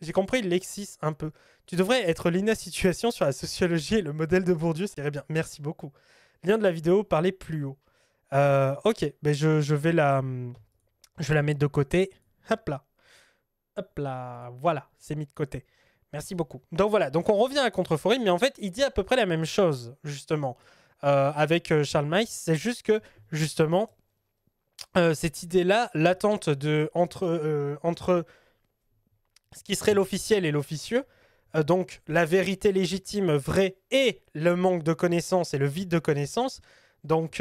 A: J'ai compris le lexis un peu. Tu devrais être Lina Situation sur la sociologie et le modèle de Bourdieu, ça irait bien. Merci beaucoup. Lien de la vidéo, parlez plus haut. Ok, ben je vais la mettre de côté. Hop là. Hop là. Voilà, c'est mis de côté. Merci beaucoup. Donc voilà, donc on revient à Contre-Forêt, mais en fait, il dit à peu près la même chose, justement, avec Charles Maïs. C'est juste que, justement, cette idée-là, l'attente entre ce qui serait l'officiel et l'officieux, donc la vérité légitime, vraie, et le manque de connaissances et le vide de connaissances. Donc,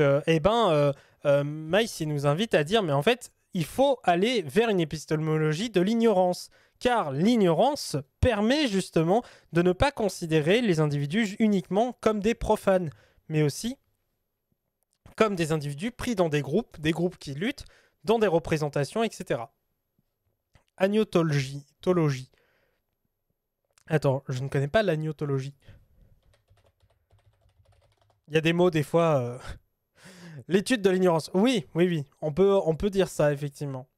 A: Maïs, il nous invite à dire, mais en fait, il faut aller vers une épistémologie de l'ignorance, car l'ignorance permet justement de ne pas considérer les individus uniquement comme des profanes, mais aussi comme des individus pris dans des groupes qui luttent, dans des représentations, etc. Agnotologie. Attends, je ne connais pas l'agnotologie. Il y a des mots, des fois... L'étude de l'ignorance. Oui. On peut dire ça, effectivement.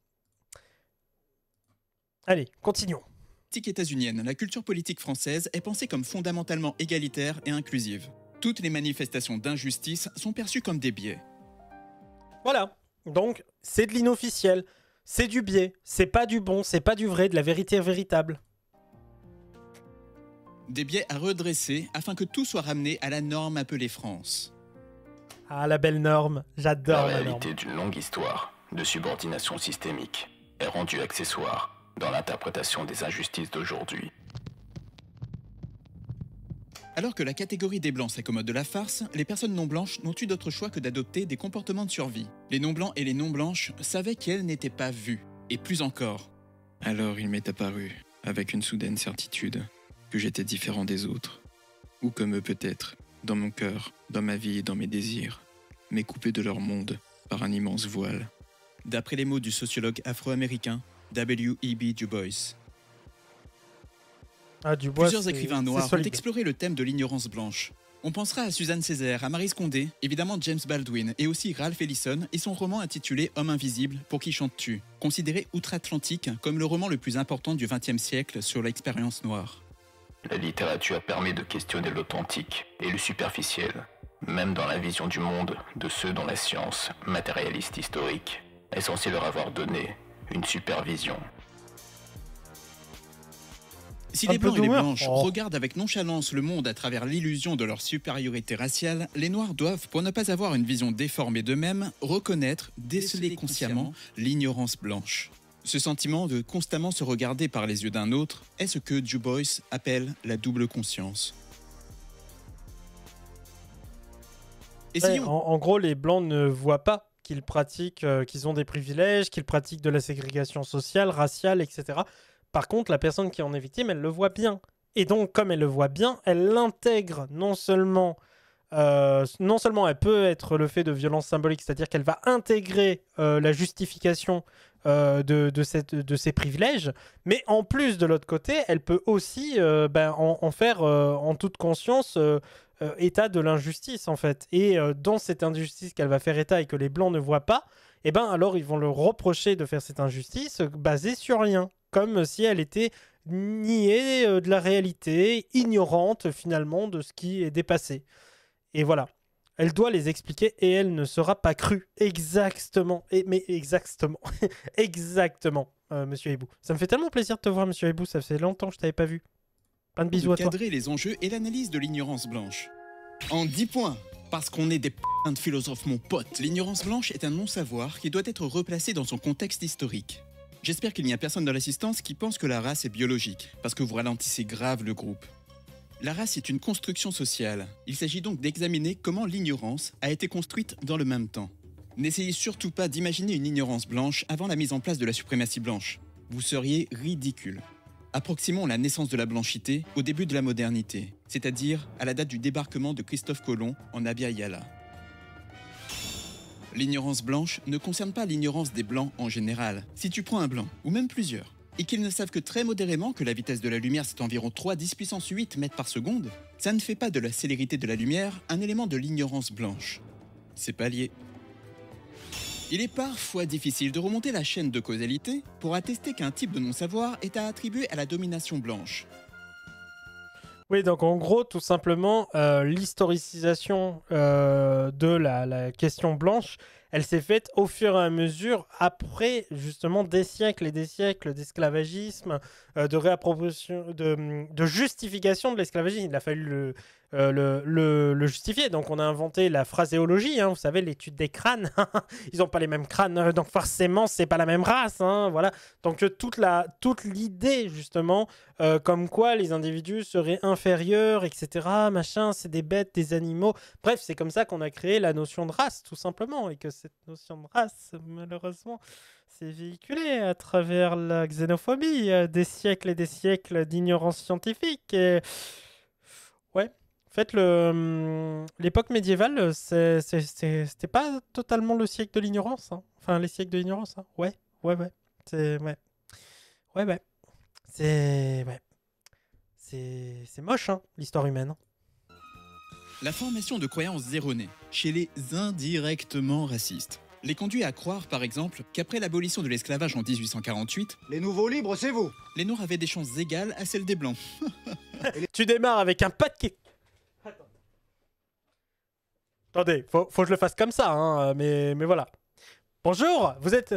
A: Allez, continuons.
B: Politique états-unienne, la culture politique française est pensée comme fondamentalement égalitaire et inclusive. Toutes les manifestations d'injustice sont perçues comme des biais.
A: Voilà. Donc, c'est de l'inofficiel. C'est du biais. C'est pas du bon, c'est pas du vrai, de la vérité véritable.
B: Des biais à redresser afin que tout soit ramené à la norme appelée France.
A: Ah, la belle norme. J'adore la norme.
E: La réalité d'une longue histoire de subordination systémique est rendue accessoire dans l'interprétation des injustices d'aujourd'hui.
B: Alors que la catégorie des blancs s'accommode de la farce, les personnes non blanches n'ont eu d'autre choix que d'adopter des comportements de survie. Les non blancs et les non blanches savaient qu'elles n'étaient pas vues, et plus encore.
F: Alors il m'est apparu, avec une soudaine certitude, que j'étais différent des autres. Ou comme eux peut-être, dans mon cœur, dans ma vie et dans mes désirs, mais coupé de leur monde par un immense voile.
B: D'après les mots du sociologue afro-américain W.E.B. Du Bois.
A: Ah, Du Bois,
B: plusieurs écrivains noirs ont
A: solide.
B: exploré le thème de l'ignorance blanche. On pensera à Suzanne Césaire, à Maryse Condé, évidemment James Baldwin, et aussi Ralph Ellison et son roman intitulé Homme invisible, pour qui chantes-tu, considéré outre-Atlantique comme le roman le plus important du XXe siècle sur l'expérience noire.
E: La littérature permet de questionner l'authentique et le superficiel, même dans la vision du monde de ceux dont la science, matérialiste historique, est censée leur avoir donné une supervision.
B: Si
A: Un
B: les
A: peu
B: blancs et les
A: d'humeur.
B: blanches
A: Oh.
B: regardent avec nonchalance le monde à travers l'illusion de leur supériorité raciale, les noirs doivent, pour ne pas avoir une vision déformée d'eux-mêmes, reconnaître, déceler consciemment l'ignorance blanche. Ce sentiment de constamment se regarder par les yeux d'un autre est ce que Du Bois appelle la double conscience.
A: Ouais,
B: Essayons.
A: en gros, les blancs ne voient pas qu'ils pratiquent, qu'ils ont des privilèges, qu'ils pratiquent de la ségrégation sociale, raciale, etc. Par contre, la personne qui en est victime, elle le voit bien. Et donc, comme elle le voit bien, elle l'intègre non seulement elle peut être le fait de violence symbolique, c'est-à-dire qu'elle va intégrer la justification de ces privilèges, mais en plus, de l'autre côté, elle peut aussi en faire en toute conscience état de l'injustice, en fait. Et dans cette injustice qu'elle va faire état et que les Blancs ne voient pas, alors ils vont le reprocher de faire cette injustice basée sur rien, comme si elle était niée de la réalité, ignorante finalement de ce qui est dépassé. Et voilà. Elle doit les expliquer et elle ne sera pas crue. Exactement. Mais exactement. Exactement, Monsieur Hibou. Ça me fait tellement plaisir de te voir, Monsieur Hibou. Ça fait longtemps que je t'avais pas vu. Plein de bisous à toi.
B: Cadrer les enjeux et l'analyse de l'ignorance blanche. En 10 points, parce qu'on est des p***s de philosophes, mon pote, l'ignorance blanche est un non-savoir qui doit être replacé dans son contexte historique. J'espère qu'il n'y a personne dans l'assistance qui pense que la race est biologique, parce que vous ralentissez grave le groupe. La race est une construction sociale. Il s'agit donc d'examiner comment l'ignorance a été construite dans le même temps. N'essayez surtout pas d'imaginer une ignorance blanche avant la mise en place de la suprématie blanche. Vous seriez ridicule. Approximons la naissance de la blanchité au début de la modernité, c'est-à-dire à la date du débarquement de Christophe Colomb en Abya Yala. L'ignorance blanche ne concerne pas l'ignorance des blancs en général. Si tu prends un blanc, ou même plusieurs, et qu'ils ne savent que très modérément que la vitesse de la lumière c'est environ 3 10 puissance 8 mètres par seconde, ça ne fait pas de la célérité de la lumière un élément de l'ignorance blanche. C'est pas lié. Il est parfois difficile de remonter la chaîne de causalité pour attester qu'un type de non-savoir est à attribuer à la domination blanche.
A: Oui, donc en gros, tout simplement, l'historicisation de la question blanche, elle s'est faite au fur et à mesure, après justement des siècles et des siècles d'esclavagisme, de réappropriation, de justification de l'esclavagisme. Il a fallu le justifier. Donc on a inventé la phraséologie, hein, vous savez, l'étude des crânes. Ils n'ont pas les mêmes crânes, donc forcément, c'est pas la même race. Hein, voilà. Donc toute l'idée, justement, comme quoi les individus seraient inférieurs, etc., machin, c'est des bêtes, des animaux. Bref, c'est comme ça qu'on a créé la notion de race, tout simplement, et que cette notion de race, malheureusement, s'est véhiculée à travers la xénophobie, des siècles et des siècles d'ignorance scientifique. Et... ouais. En fait, l'époque médiévale, c'était pas totalement le siècle de l'ignorance. Hein. Enfin, les siècles de l'ignorance. Hein. Ouais. C'est... ouais. Ouais. C'est... ouais. C'est moche, hein, l'histoire humaine.
B: La formation de croyances erronées chez les indirectement racistes les conduit à croire, par exemple, qu'après l'abolition de l'esclavage en 1848,
G: les nouveaux libres, c'est vous.
B: Les Noirs avaient des chances égales à celles des Blancs.
A: Tu démarres avec un paquet. Attendez, faut que je le fasse comme ça, hein, mais voilà. Bonjour, vous êtes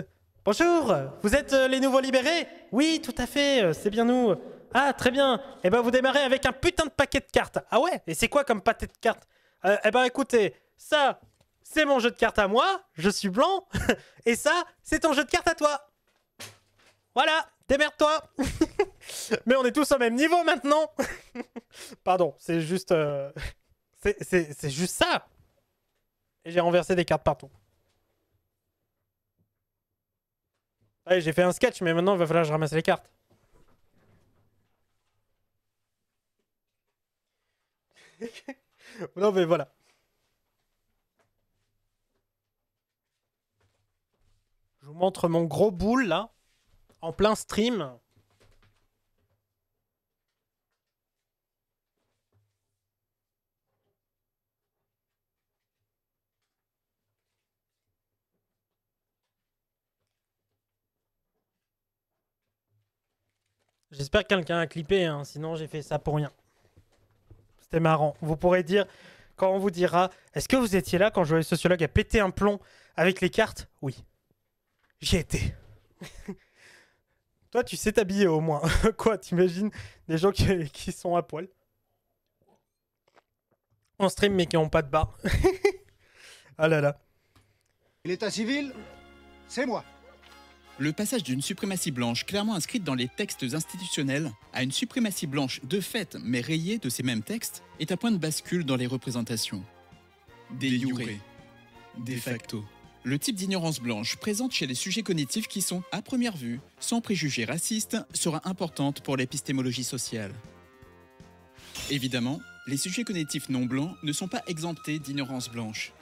A: les nouveaux libérés? Oui, tout à fait, c'est bien nous. Ah, très bien. Eh ben, vous démarrez avec un putain de paquet de cartes. Ah ouais? Et c'est quoi comme paquet de cartes? Eh ben, écoutez, ça, c'est mon jeu de cartes à moi, je suis blanc, et ça, c'est ton jeu de cartes à toi. Voilà, démerde-toi. Mais on est tous au même niveau maintenant. Pardon, c'est juste... c'est juste ça. Et j'ai renversé des cartes partout. Allez, j'ai fait un sketch, mais maintenant, il va falloir que je ramasse les cartes. Non, mais voilà. Je vous montre mon gros boule, là, en plein stream. J'espère que quelqu'un a clippé, hein, sinon j'ai fait ça pour rien. C'était marrant. Vous pourrez dire, quand on vous dira, est-ce que vous étiez là quand Joël Sociologue a pété un plomb avec les cartes? Oui. J'y étais. Toi, tu sais t'habiller au moins. Quoi, t'imagines des gens qui sont à poil en stream mais qui n'ont pas de bas. Ah là là.
G: L'état civil, c'est moi.
B: Le passage d'une suprématie blanche clairement inscrite dans les textes institutionnels à une suprématie blanche de fait mais rayée de ces mêmes textes est un point de bascule dans les représentations. De jure, de facto. Le type d'ignorance blanche présente chez les sujets cognitifs qui sont, à première vue, sans préjugés racistes, sera importante pour l'épistémologie sociale. Évidemment, les sujets cognitifs non blancs ne sont pas exemptés d'ignorance blanche.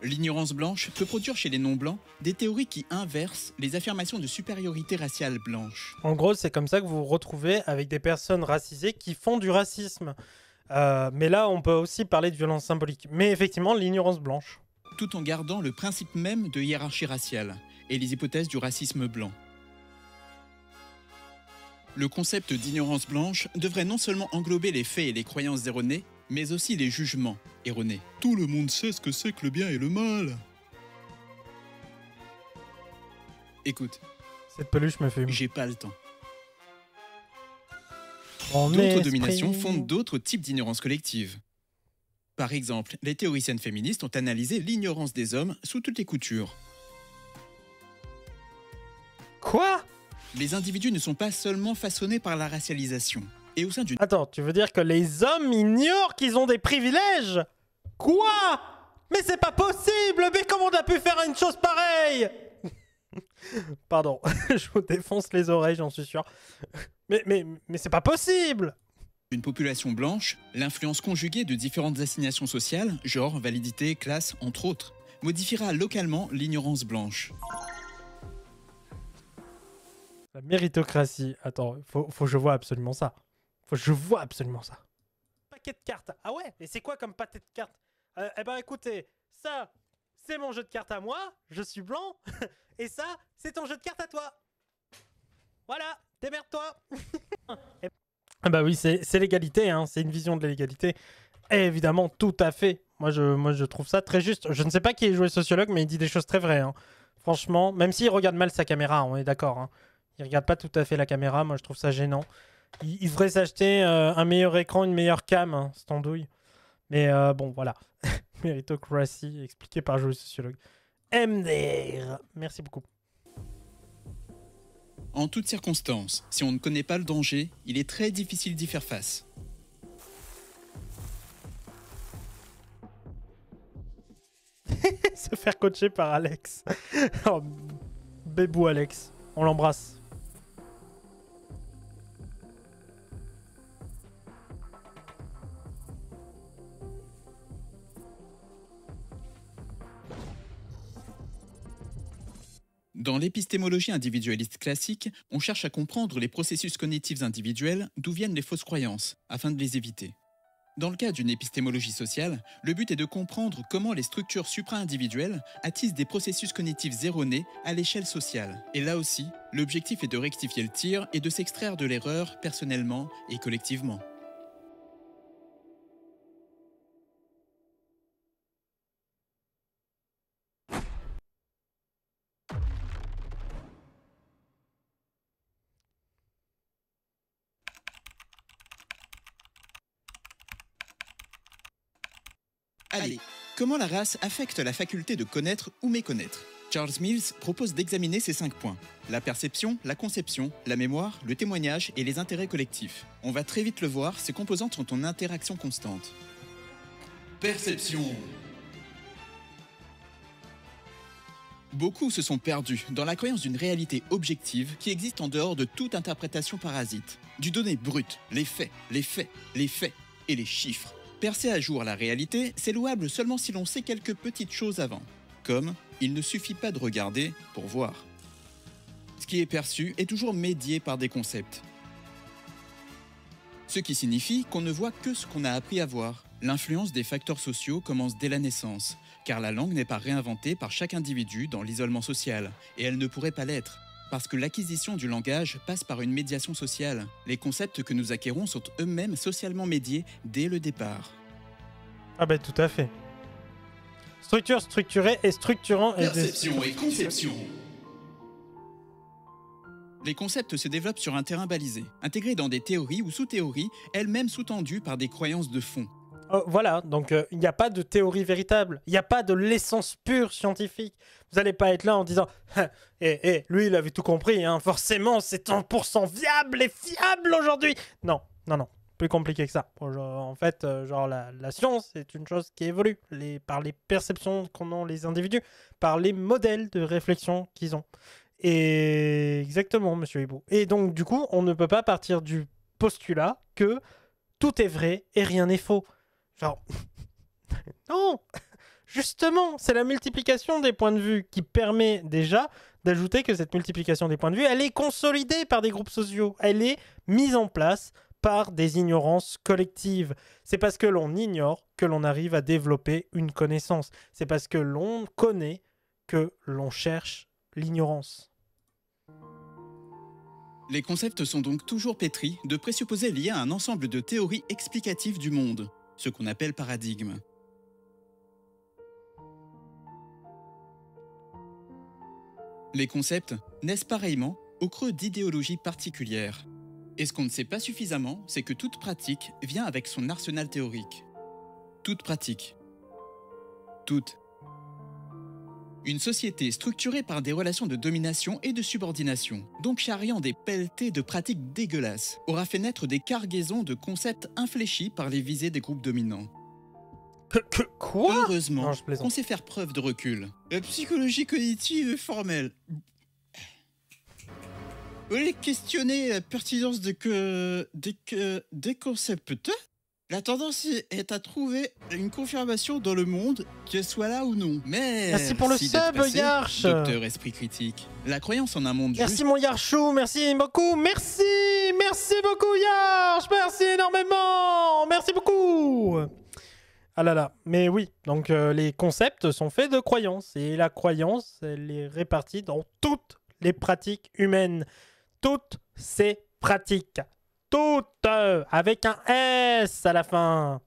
B: L'ignorance blanche peut produire chez les non-blancs des théories qui inversent les affirmations de supériorité raciale blanche.
A: En gros, c'est comme ça que vous vous retrouvez avec des personnes racisées qui font du racisme. Mais là, on peut aussi parler de violence symbolique. Mais effectivement, l'ignorance blanche.
B: Tout en gardant le principe même de hiérarchie raciale et les hypothèses du racisme blanc. Le concept d'ignorance blanche devrait non seulement englober les faits et les croyances erronées, mais aussi les jugements erronés.
C: Tout le monde sait ce que c'est que le bien et le mal.
B: Écoute,
A: cette peluche me fume.
B: J'ai pas le temps.
A: D'autres
B: dominations fondent d'autres types d'ignorance collective. Par exemple, les théoriciennes féministes ont analysé l'ignorance des hommes sous toutes les coutures.
A: Quoi?
B: Les individus ne sont pas seulement façonnés par la racialisation. Et au sein d'une...
A: Attends, tu veux dire que les hommes ignorent qu'ils ont des privilèges? Quoi? Mais c'est pas possible! Mais comment on a pu faire une chose pareille? Pardon, je vous défonce les oreilles, j'en suis sûr. Mais c'est pas possible!
B: Une population blanche, l'influence conjuguée de différentes assignations sociales, genre, validité, classe, entre autres, modifiera localement l'ignorance blanche.
A: La méritocratie. Attends, faut que je vois absolument ça. Faut que je vois absolument ça. Paquet de cartes. Ah ouais? Et c'est quoi comme paquet de cartes? Eh ben écoutez, ça, c'est mon jeu de cartes à moi, je suis blanc, et ça, c'est ton jeu de cartes à toi. Voilà, démerde-toi. Ah bah oui, c'est l'égalité, hein, c'est une vision de l'égalité. Et évidemment, tout à fait. Moi je trouve ça très juste. Je ne sais pas qui est joué sociologue, mais il dit des choses très vraies. Hein. Franchement, même s'il regarde mal sa caméra, on est d'accord. Hein. Il regarde pas tout à fait la caméra, moi je trouve ça gênant. Il devrait s'acheter un meilleur écran, une meilleure cam, hein, cette andouille. Mais bon, voilà. Méritocratie, expliqué par joueur sociologue. MDR. Merci beaucoup.
B: En toutes circonstances, si on ne connaît pas le danger, il est très difficile d'y faire face.
A: Se faire coacher par Alex. Oh, bébou Alex. On l'embrasse.
B: Dans l'épistémologie individualiste classique, on cherche à comprendre les processus cognitifs individuels d'où viennent les fausses croyances, afin de les éviter. Dans le cas d'une épistémologie sociale, le but est de comprendre comment les structures supra-individuelles attisent des processus cognitifs erronés à l'échelle sociale. Et là aussi, l'objectif est de rectifier le tir et de s'extraire de l'erreur personnellement et collectivement. Allez, comment la race affecte la faculté de connaître ou méconnaître? Charles Mills propose d'examiner ces 5 points. La perception, la conception, la mémoire, le témoignage et les intérêts collectifs. On va très vite le voir, ces composantes sont en interaction constante. Perception. Beaucoup se sont perdus dans la croyance d'une réalité objective qui existe en dehors de toute interprétation parasite. Du donné brut, les faits et les chiffres. Percer à jour la réalité, c'est louable seulement si l'on sait quelques petites choses avant. Comme, il ne suffit pas de regarder pour voir. Ce qui est perçu est toujours médié par des concepts. Ce qui signifie qu'on ne voit que ce qu'on a appris à voir. L'influence des facteurs sociaux commence dès la naissance, car la langue n'est pas réinventée par chaque individu dans l'isolement social, et elle ne pourrait pas l'être. Parce que l'acquisition du langage passe par une médiation sociale. Les concepts que nous acquérons sont eux-mêmes socialement médiés dès le départ.
A: Ah bah tout à fait. Structure, structurée et structurant.
B: Perception et conception. Les concepts se développent sur un terrain balisé, intégrés dans des théories ou sous-théories, elles-mêmes sous-tendues par des croyances de fond.
A: Voilà, donc il n'y a pas de théorie véritable, il n'y a pas de l'essence pure scientifique. Vous n'allez pas être là en disant lui il avait tout compris, hein, forcément c'est 100% viable et fiable aujourd'hui. Non, plus compliqué que ça. En fait, la science c'est une chose qui évolue par les perceptions qu'en ont les individus, par les modèles de réflexion qu'ils ont. Et exactement, monsieur Hibou. Et donc du coup, on ne peut pas partir du postulat que tout est vrai et rien n'est faux. Genre, non, justement, c'est la multiplication des points de vue qui permet déjà d'ajouter que cette multiplication des points de vue, elle est consolidée par des groupes sociaux, elle est mise en place par des ignorances collectives. C'est parce que l'on ignore que l'on arrive à développer une connaissance. C'est parce que l'on connaît que l'on cherche l'ignorance.
B: Les concepts sont donc toujours pétris de présupposés liés à un ensemble de théories explicatives du monde, ce qu'on appelle paradigme. Les concepts naissent pareillement au creux d'idéologies particulières. Et ce qu'on ne sait pas suffisamment, c'est que toute pratique vient avec son arsenal théorique. Toute pratique. Toute. Une société structurée par des relations de domination et de subordination, donc charriant des pelletés de pratiques dégueulasses, aura fait naître des cargaisons de concepts infléchis par les visées des groupes dominants.
A: Quoi?
B: Heureusement
A: Non, je plaisante.
B: qu'on sait faire preuve de recul. La psychologie cognitive est formelle. Vous voulez questionner la pertinence des concepts? La tendance est à trouver une confirmation dans le monde, qu'elle soit là ou non. Mais
A: Merci pour le
B: si d'être
A: sub,
B: passé,
A: Yarch.
B: Docteur Esprit Critique. La croyance en un monde
A: Merci
B: juste
A: mon Yarchou, merci beaucoup, merci beaucoup Yarch, merci énormément, merci beaucoup. Ah là là, mais oui, donc les concepts sont faits de croyances, et la croyance, elle est répartie dans toutes les pratiques humaines, toutes ces pratiques, toutes, avec un S à la fin.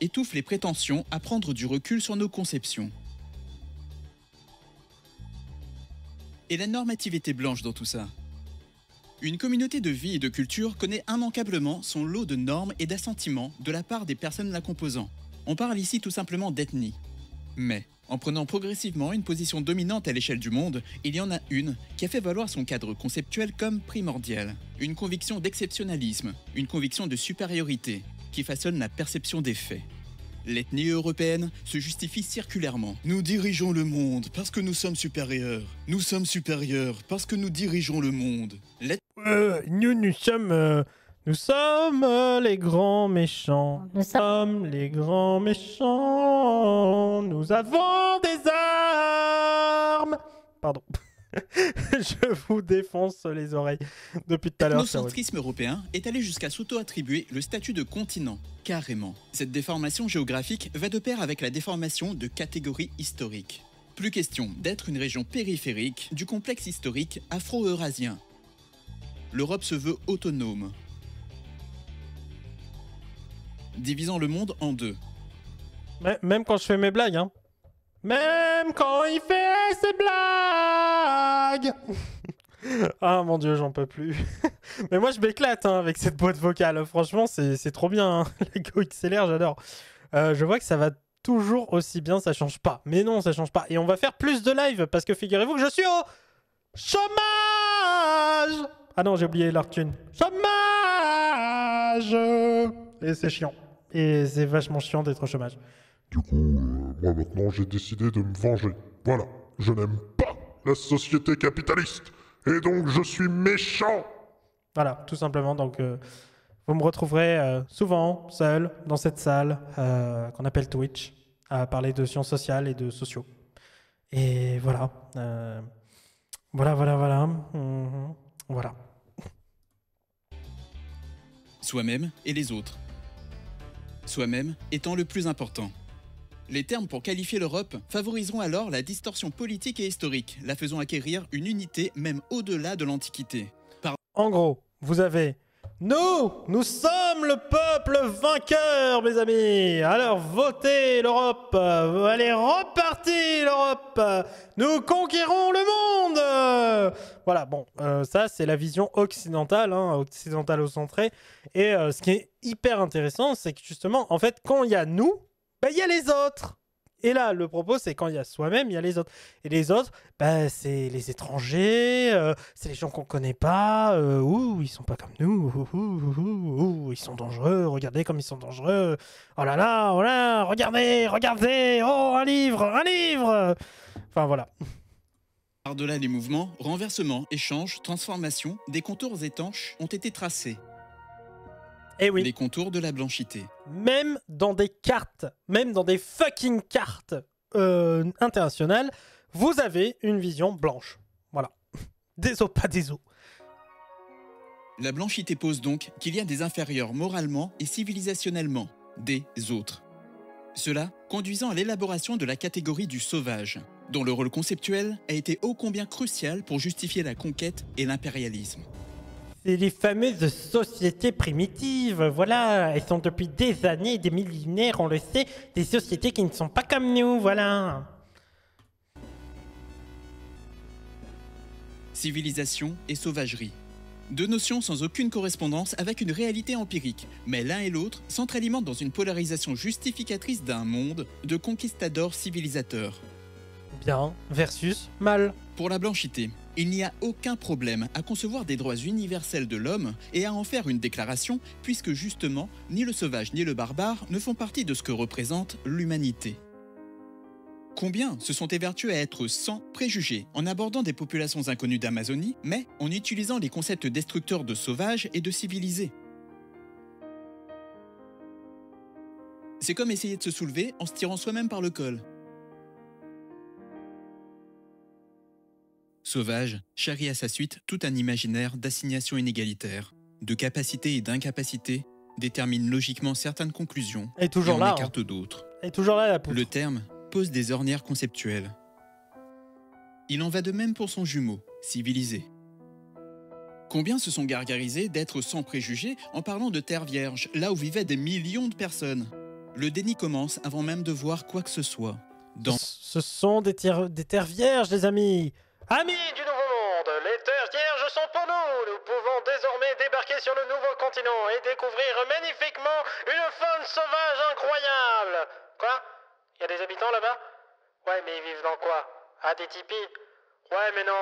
B: étouffe les prétentions à prendre du recul sur nos conceptions. Et la normativité blanche dans tout ça. Une communauté de vie et de culture connaît immanquablement son lot de normes et d'assentiments de la part des personnes la composant. On parle ici tout simplement d'ethnie. Mais, en prenant progressivement une position dominante à l'échelle du monde, il y en a une qui a fait valoir son cadre conceptuel comme primordial. Une conviction d'exceptionnalisme, une conviction de supériorité, qui façonne la perception des faits. L'ethnie européenne se justifie circulairement. Nous dirigeons le monde parce que nous sommes supérieurs. Nous sommes supérieurs parce que nous dirigeons le monde.
A: Nous sommes les grands méchants. Nous sommes les grands méchants. Nous avons des armes. Pardon. Je vous défonce les oreilles depuis tout à l'heure.
B: L'ethnocentrisme européen est allé jusqu'à s'auto-attribuer le statut de continent, carrément. Cette déformation géographique va de pair avec la déformation de catégories historiques. Plus question d'être une région périphérique du complexe historique afro-eurasien. L'Europe se veut autonome, divisant le monde en deux.
A: Même quand je fais mes blagues, hein. Même quand il fait ses blagues. Ah mon dieu, j'en peux plus. Mais moi je m'éclate hein, avec cette boîte vocale. Franchement, c'est trop bien. Hein. Les Go XLR, j'adore. Je vois que ça va toujours aussi bien, ça change pas. Mais non, ça change pas. Et on va faire plus de live parce que figurez-vous que je suis au chômage. Ah non, j'ai oublié l'Artune. Chômage. Et c'est chiant. Et c'est vachement chiant d'être au chômage.
H: Du coup, moi maintenant j'ai décidé de me venger. Voilà, je n'aime pas la société capitaliste. Et donc je suis méchant.
A: Voilà, tout simplement. Donc vous me retrouverez souvent seul dans cette salle qu'on appelle Twitch à parler de sciences sociales et de sociaux. Et voilà. Voilà. Voilà.
B: Soi-même et les autres. Soi-même étant le plus important. Les termes pour qualifier l'Europe favoriseront alors la distorsion politique et historique, la faisant acquérir une unité même au-delà de l'Antiquité.
A: En gros, vous avez nous sommes le peuple vainqueur, mes amis. Alors votez l'Europe. Allez, reparti l'Europe. Nous conquérons le monde. Voilà, bon, ça c'est la vision occidentale, hein, occidentalo-centrée. Et ce qui est hyper intéressant, c'est que justement, en fait, quand il y a nous, bah, il y a les autres. Et là, le propos, c'est quand il y a soi-même, il y a les autres. Et les autres, bah, c'est les étrangers, c'est les gens qu'on connaît pas. Ils sont pas comme nous. Ils sont dangereux. Regardez comme ils sont dangereux. Oh là là, regardez. Oh, un livre. Enfin, voilà.
B: Par-delà les mouvements, renversements, échanges, transformations, des contours étanches ont été tracés.
A: Et oui.
B: Les contours de la blanchité.
A: Même dans des cartes, même dans des fucking cartes internationales, vous avez une vision blanche. Voilà. Des os, pas des os.
B: La blanchité pose donc qu'il y a des inférieurs moralement et civilisationnellement, des autres. Cela conduisant à l'élaboration de la catégorie du sauvage, dont le rôle conceptuel a été ô combien crucial pour justifier la conquête et l'impérialisme.
A: C'est les fameuses sociétés primitives, voilà. Elles sont depuis des années, des millénaires, on le sait, des sociétés qui ne sont pas comme nous, voilà.
B: Civilisation et sauvagerie. Deux notions sans aucune correspondance avec une réalité empirique, mais l'un et l'autre s'entralimentent dans une polarisation justificatrice d'un monde de conquistadors civilisateurs.
A: bien versus mal.
B: Pour la blanchité, il n'y a aucun problème à concevoir des droits universels de l'homme et à en faire une déclaration, puisque justement, ni le sauvage ni le barbare ne font partie de ce que représente l'humanité. Combien se sont évertués à être sans préjugés en abordant des populations inconnues d'Amazonie, mais en utilisant les concepts destructeurs de sauvage et de civilisé. C'est comme essayer de se soulever en se tirant soi-même par le col. Sauvage charrie à sa suite tout un imaginaire d'assignation inégalitaire, de capacité et d'incapacité, détermine logiquement certaines conclusions
A: Et toujours
B: en
A: là,
B: écarte d'autres.
A: Et toujours là, la poutre.
B: Le terme pose des ornières conceptuelles. Il en va de même pour son jumeau, civilisé. Combien se sont gargarisés d'être sans préjugés en parlant de terre vierge, là où vivaient des millions de personnes. Le déni commence avant même de voir quoi que ce soit.
A: Ce sont des terres vierges, les amis.
I: Amis du Nouveau Monde, les terres vierges sont pour nous. Nous pouvons désormais débarquer sur le nouveau continent et découvrir magnifiquement une faune sauvage incroyable. Quoi? Y a des habitants là-bas? Ouais, mais ils vivent dans quoi? Ah, des tipis? Ouais, mais non,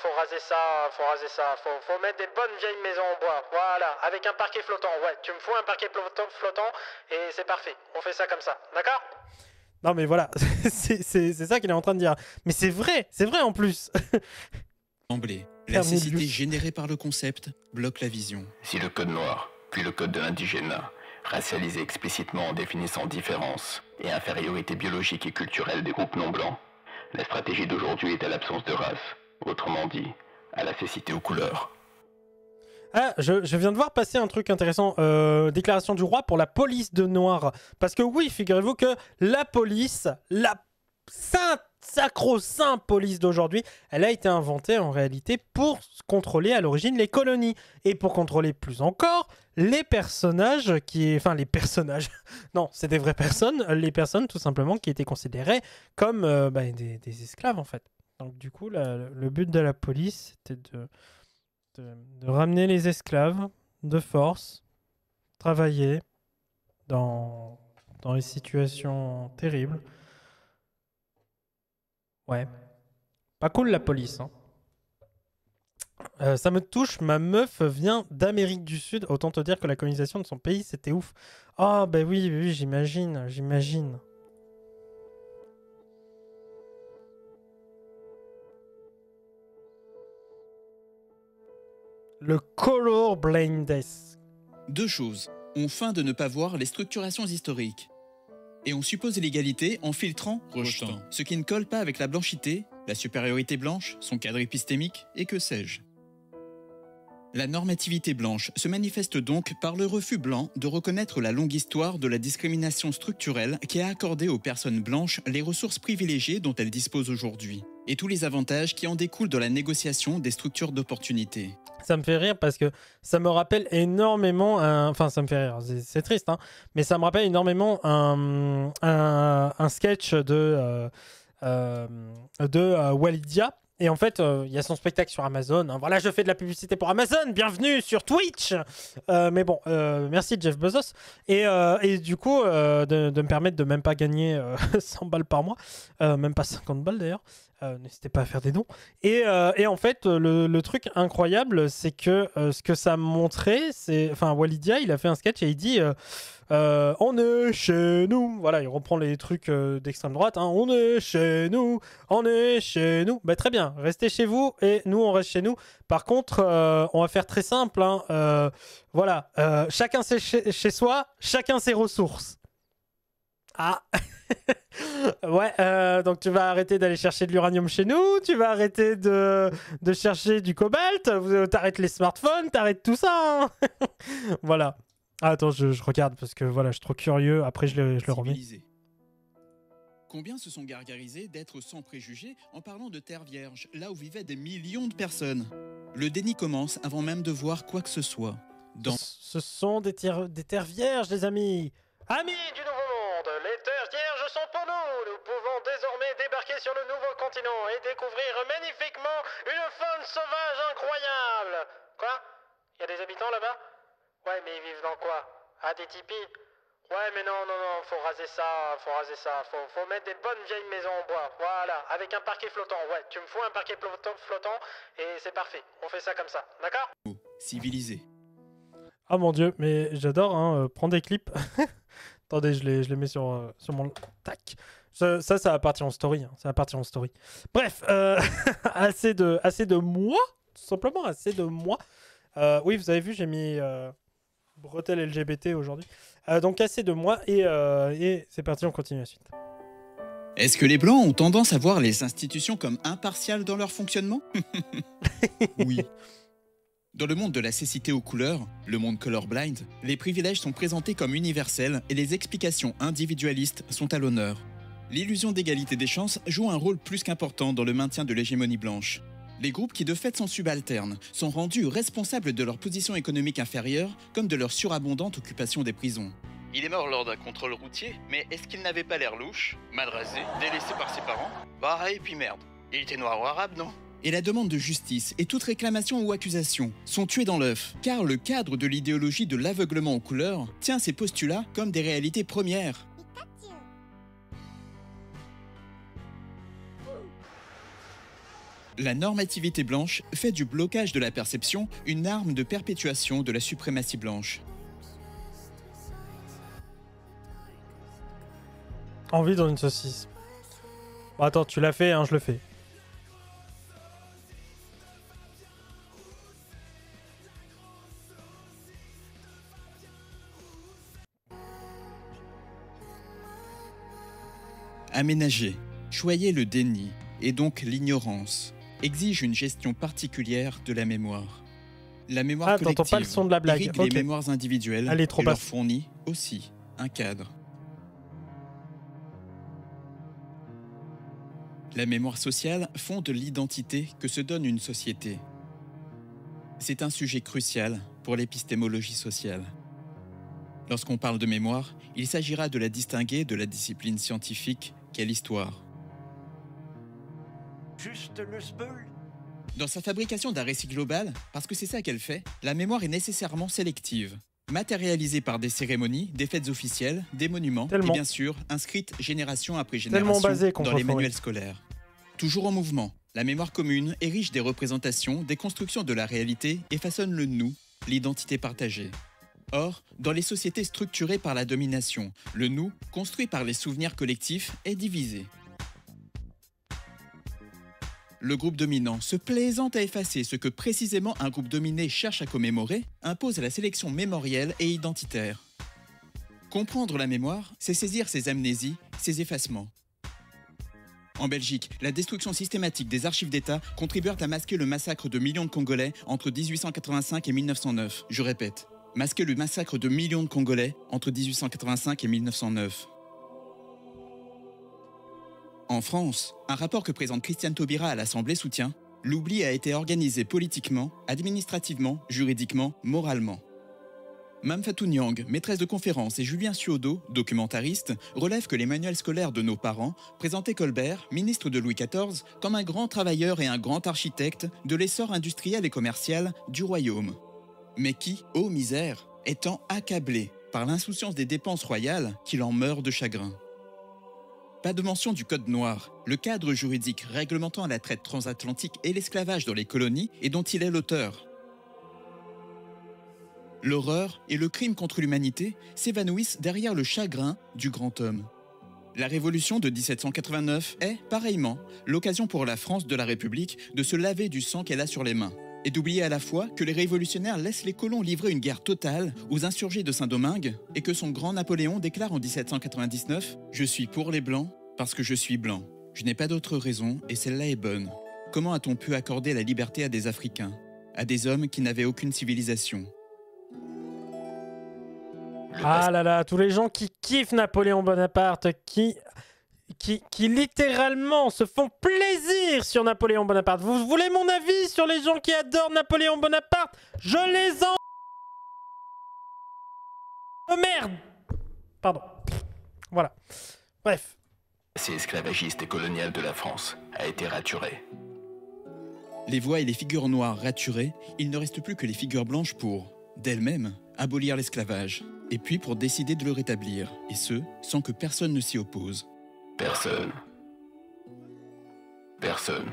I: faut raser ça, faut mettre des bonnes vieilles maisons en bois, voilà, avec un parquet flottant, ouais, tu me fous un parquet flottant, et c'est parfait, on fait ça comme ça, d'accord?
A: Non mais voilà, c'est ça qu'il est en train de dire. Mais c'est vrai en plus.
B: D'emblée, la cécité générée par le concept bloque la vision.
E: Si le code noir, puis le code de l'indigénat, racialisé explicitement en définissant différence et infériorité biologique et culturelle des groupes non blancs, la stratégie d'aujourd'hui est à l'absence de race, autrement dit, à la cécité aux couleurs.
A: Ah, je viens de voir passer un truc intéressant. Déclaration du roi pour la police de noir. Parce que oui, figurez-vous que la police, la sacro-sainte police d'aujourd'hui, elle a été inventée en réalité pour contrôler à l'origine les colonies. Et pour contrôler plus encore les personnages non, c'est des vraies personnes, les personnes tout simplement qui étaient considérées comme des esclaves en fait. Donc du coup, le but de la police, c'était de ramener les esclaves de force, travailler dans des situations terribles. Ouais. Pas cool la police, hein. Ça me touche, ma meuf vient d'Amérique du Sud. Autant te dire que la colonisation de son pays, c'était ouf. Oh, bah oui, j'imagine. Le color blindness.
B: Deux choses. On feint de ne pas voir les structurations historiques. Et on suppose l'égalité en filtrant, rejetant. Ce qui ne colle pas avec la blanchité, la supériorité blanche, son cadre épistémique et que sais-je. La normativité blanche se manifeste donc par le refus blanc de reconnaître la longue histoire de la discrimination structurelle qui a accordé aux personnes blanches les ressources privilégiées dont elles disposent aujourd'hui, et tous les avantages qui en découlent de la négociation des structures d'opportunité.
A: Ça me fait rire parce que ça me rappelle énormément, enfin ça me fait rire, c'est triste, hein, mais ça me rappelle énormément un sketch de Walidia. Et en fait, il y a son spectacle sur Amazon. Hein. Voilà, je fais de la publicité pour Amazon. Bienvenue sur Twitch. Mais bon, merci Jeff Bezos. Et du coup, de me permettre de même pas gagner 100 balles par mois. Même pas 50 balles d'ailleurs. N'hésitez pas à faire des dons. Et en fait, le truc incroyable, c'est que ce que ça montrait, c'est... Enfin, Walidia, il a fait un sketch et il dit... on est chez nous. Voilà, il reprend les trucs d'extrême droite. Hein. On est chez nous. Bah, très bien, restez chez vous et nous, on reste chez nous. Par contre, on va faire très simple. Hein. Voilà, chacun chez soi, chacun ses ressources. Ah ouais, donc tu vas arrêter d'aller chercher de l'uranium chez nous, tu vas arrêter de chercher du cobalt, t'arrêtes les smartphones, t'arrêtes tout ça. Hein. Voilà. Ah, attends, je regarde parce que voilà, je suis trop curieux. Après, je le remets.
B: Combien se sont gargarisés d'être sans préjugés en parlant de terre vierge, là où vivaient des millions de personnes? Le déni commence avant même de voir quoi que ce soit.
A: Ce sont des terres vierges, les amis.
I: Amis du Nouveau Monde, les terres vierges sont pour nous. Nous pouvons désormais débarquer sur le nouveau continent et découvrir magnifiquement une faune sauvage incroyable. Quoi? Y a des habitants là-bas? Ouais, mais ils vivent dans quoi? Ah, des tipis? Ouais, mais non, faut raser ça, faut mettre des bonnes vieilles maisons en bois, voilà, avec un parquet flottant, ouais, tu me fous un parquet flottant, et c'est parfait, on fait ça comme ça, d'accord?
B: Civilisé.
A: Ah mon dieu, mais j'adore, hein, prendre des clips. Attendez, je les mets sur mon... Tac. Ça va partir en story, hein, ça va partir en story. Bref, assez de moi, tout simplement, assez de moi. Oui, vous avez vu, j'ai mis bretelles LGBT aujourd'hui. Donc assez de moi, et c'est parti, on continue la suite.
B: Est-ce que les Blancs ont tendance à voir les institutions comme impartiales dans leur fonctionnement? Oui. Dans le monde de la cécité aux couleurs, le monde colorblind, les privilèges sont présentés comme universels et les explications individualistes sont à l'honneur. L'illusion d'égalité des chances joue un rôle plus qu'important dans le maintien de l'hégémonie blanche. Les groupes qui de fait sont subalternes sont rendus responsables de leur position économique inférieure comme de leur surabondante occupation des prisons. Il est mort lors d'un contrôle routier, mais est-ce qu'il n'avait pas l'air louche, mal rasé, délaissé par ses parents? Bah et puis merde, il était noir ou arabe, non? Et la demande de justice et toute réclamation ou accusation sont tuées dans l'œuf, car le cadre de l'idéologie de l'aveuglement aux couleurs tient ces postulats comme des réalités premières. La normativité blanche fait du blocage de la perception une arme de perpétuation de la suprématie blanche.
A: Envie dans une saucisse. Bon, attends, tu l'as fait, hein, je le fais.
B: Aménager, choyer le déni et donc l'ignorance exige une gestion particulière de la mémoire. La mémoire
A: t'entends pas le son de la blague.
B: irrigue
A: Ok.
B: les mémoires individuelles
A: Elle est trop
B: et leur
A: basse.
B: fournit aussi un cadre. La mémoire sociale fonde l'identité que se donne une société. C'est un sujet crucial pour l'épistémologie sociale. Lorsqu'on parle de mémoire, il s'agira de la distinguer de la discipline scientifique qu'est l'histoire.
J: Juste le spell.
B: Dans sa fabrication d'un récit global, parce que c'est ça qu'elle fait, la mémoire est nécessairement sélective. Matérialisée par des cérémonies, des fêtes officielles, des monuments,
A: Tellement.
B: et bien sûr, inscrite génération après
A: Tellement
B: génération
A: basé,
B: dans les
A: contre
B: manuels
A: Fauré.
B: scolaires. Toujours en mouvement, la mémoire commune est riche des représentations, des constructions de la réalité et façonne le nous, l'identité partagée. Or, dans les sociétés structurées par la domination, le nous, construit par les souvenirs collectifs, est divisé. Le groupe dominant, se plaisant à effacer ce que précisément un groupe dominé cherche à commémorer, impose la sélection mémorielle et identitaire. Comprendre la mémoire, c'est saisir ses amnésies, ses effacements. En Belgique, la destruction systématique des archives d'État contribuèrent à masquer le massacre de millions de Congolais entre 1885 et 1909. Je répète, masquer le massacre de millions de Congolais entre 1885 et 1909. En France, un rapport que présente Christiane Taubira à l'Assemblée soutient « L'oubli a été organisé politiquement, administrativement, juridiquement, moralement ». Mame Fatou Niang, maîtresse de conférences, et Julien Ciodo, documentariste, relèvent que les manuels scolaires de nos parents présentaient Colbert, ministre de Louis XIV, comme un grand travailleur et un grand architecte de l'essor industriel et commercial du royaume. Mais qui, ô misère, étant accablé par l'insouciance des dépenses royales, qu'il en meurt de chagrin. Pas de mention du Code noir, le cadre juridique réglementant la traite transatlantique et l'esclavage dans les colonies et dont il est l'auteur. L'horreur et le crime contre l'humanité s'évanouissent derrière le chagrin du grand homme. La Révolution de 1789 est, pareillement, l'occasion pour la France de la République de se laver du sang qu'elle a sur les mains et d'oublier à la fois que les révolutionnaires laissent les colons livrer une guerre totale aux insurgés de Saint-Domingue et que son grand Napoléon déclare en 1799 « Je suis pour les Blancs parce que je suis blanc. Je n'ai pas d'autre raison et celle-là est bonne. Comment a-t-on pu accorder la liberté à des Africains, à des hommes qui n'avaient aucune civilisation ?»
A: Ah là là, tous les gens qui kiffent Napoléon Bonaparte, qui littéralement se font plaisir sur Napoléon Bonaparte. Vous voulez mon avis sur les gens qui adorent Napoléon Bonaparte? Je les en... Oh merde! Pardon. Voilà. Bref.
E: C'est esclavagiste et colonial de la France a été raturé.
B: Les voix et les figures noires raturées, il ne reste plus que les figures blanches pour, d'elles-mêmes, abolir l'esclavage. et puis pour décider de le rétablir, et ce, sans que personne ne s'y oppose.
E: Personne. Personne.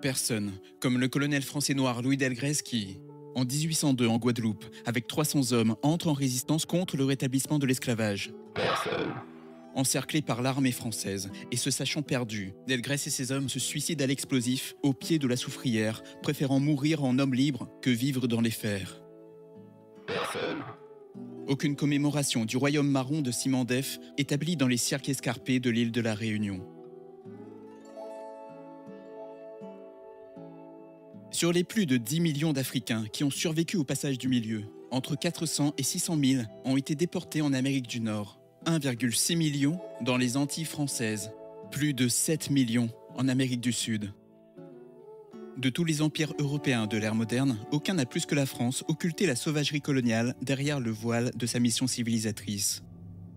B: Personne, comme le colonel français noir Louis Delgrès qui, en 1802 en Guadeloupe, avec 300 hommes, entre en résistance contre le rétablissement de l'esclavage.
E: Personne.
B: Encerclé par l'armée française et se sachant perdu, Delgrès et ses hommes se suicident à l'explosif au pied de la soufrière, préférant mourir en homme libre que vivre dans les fers.
E: Personne.
B: Aucune commémoration du royaume marron de Simandef établi dans les cirques escarpés de l'île de la Réunion. Sur les plus de 10 millions d'Africains qui ont survécu au passage du milieu, entre 400 et 600 000 ont été déportés en Amérique du Nord, 1,6 million dans les Antilles françaises, plus de 7 millions en Amérique du Sud. De tous les empires européens de l'ère moderne, aucun n'a plus que la France occulté la sauvagerie coloniale derrière le voile de sa mission civilisatrice.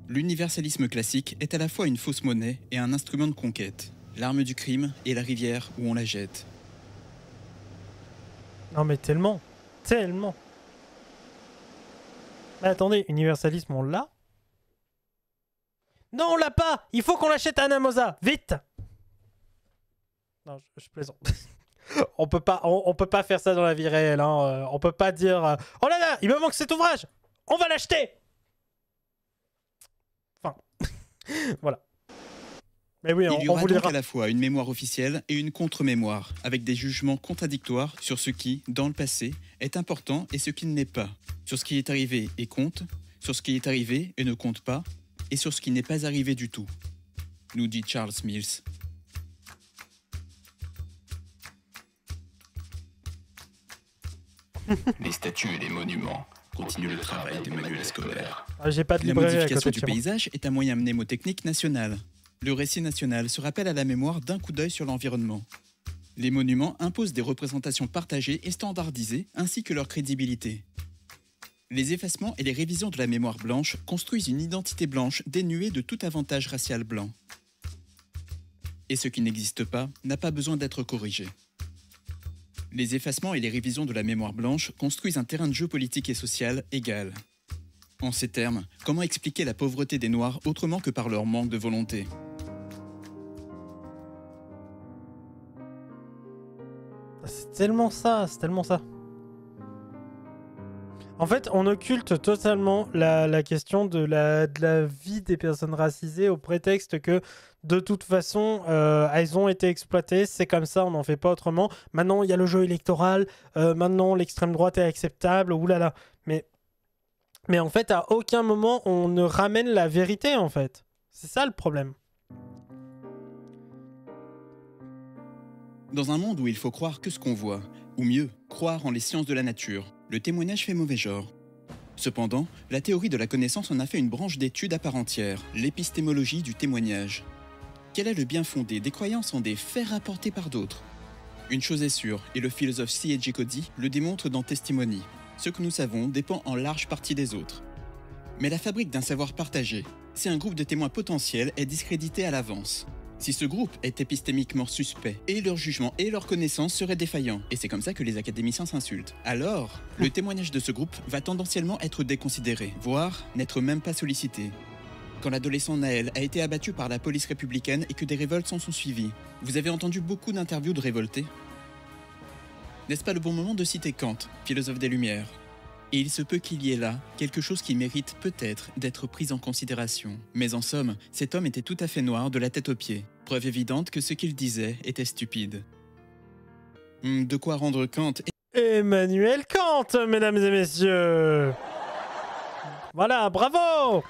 B: L'universalisme classique est à la fois une fausse monnaie et un instrument de conquête, l'arme du crime et la rivière où on la jette.
A: Non mais tellement. Tellement. Mais attendez, universalisme on l'a? Non on l'a pas. Il faut qu'on l'achète à Anamosa. Vite. Non je plaisante. on peut pas faire ça dans la vie réelle. Hein. On peut pas dire oh là là, il me manque cet ouvrage. On va l'acheter. Enfin. Voilà. Mais oui,
B: il y aura donc à la fois une mémoire officielle et une contre-mémoire, avec des jugements contradictoires sur ce qui, dans le passé, est important et ce qui ne l'est pas, sur ce qui est arrivé et compte, sur ce qui est arrivé et ne compte pas, et sur ce qui n'est pas arrivé du tout, nous dit Charles Mills.
E: Les statues et les monuments continuent le travail des manuels scolaires.
A: J'ai pas de
B: La
A: librairie à
B: modification
A: côté de
B: du
A: chez moi.
B: paysage est un moyen mnémotechnique national. Le récit national se rappelle à la mémoire d'un coup d'œil sur l'environnement. Les monuments imposent des représentations partagées et standardisées, ainsi que leur crédibilité. Les effacements et les révisions de la mémoire blanche construisent une identité blanche dénuée de tout avantage racial blanc. Et ce qui n'existe pas n'a pas besoin d'être corrigé. Les effacements et les révisions de la mémoire blanche construisent un terrain de jeu politique et social égal. En ces termes, comment expliquer la pauvreté des Noirs autrement que par leur manque de volonté ?
A: C'est tellement ça, c'est tellement ça. En fait, on occulte totalement la question de la vie des personnes racisées au prétexte que, de toute façon, elles ont été exploitées, c'est comme ça, on n'en fait pas autrement. Maintenant, il y a le jeu électoral, maintenant l'extrême droite est acceptable, oulala. Mais en fait, à aucun moment, on ne ramène la vérité, en fait. C'est ça le problème.
B: Dans un monde où il faut croire que ce qu'on voit, ou mieux, croire en les sciences de la nature, le témoignage fait mauvais genre. Cependant, la théorie de la connaissance en a fait une branche d'étude à part entière, l'épistémologie du témoignage. Quel est le bien fondé des croyances en des faits rapportés par d'autres? Une chose est sûre, et le philosophe C.J. Cody le démontre dans Testimony. Ce que nous savons dépend en large partie des autres. Mais la fabrique d'un savoir partagé, si un groupe de témoins potentiels est discrédité à l'avance. Si ce groupe est épistémiquement suspect, et leur jugement et leur connaissance seraient défaillants, et c'est comme ça que les académiciens s'insultent, alors le témoignage de ce groupe va tendanciellement être déconsidéré, voire n'être même pas sollicité. Quand l'adolescent Naël a été abattu par la police républicaine et que des révoltes s'en sont suivies, vous avez entendu beaucoup d'interviews de révoltés. N'est-ce pas le bon moment de citer Kant, philosophe des Lumières ? Et il se peut qu'il y ait là quelque chose qui mérite peut-être d'être pris en considération. Mais en somme, cet homme était tout à fait noir de la tête aux pieds. Preuve évidente que ce qu'il disait était stupide. De quoi rendre Kant...
A: Emmanuel Kant, mesdames et messieurs. Voilà, bravo.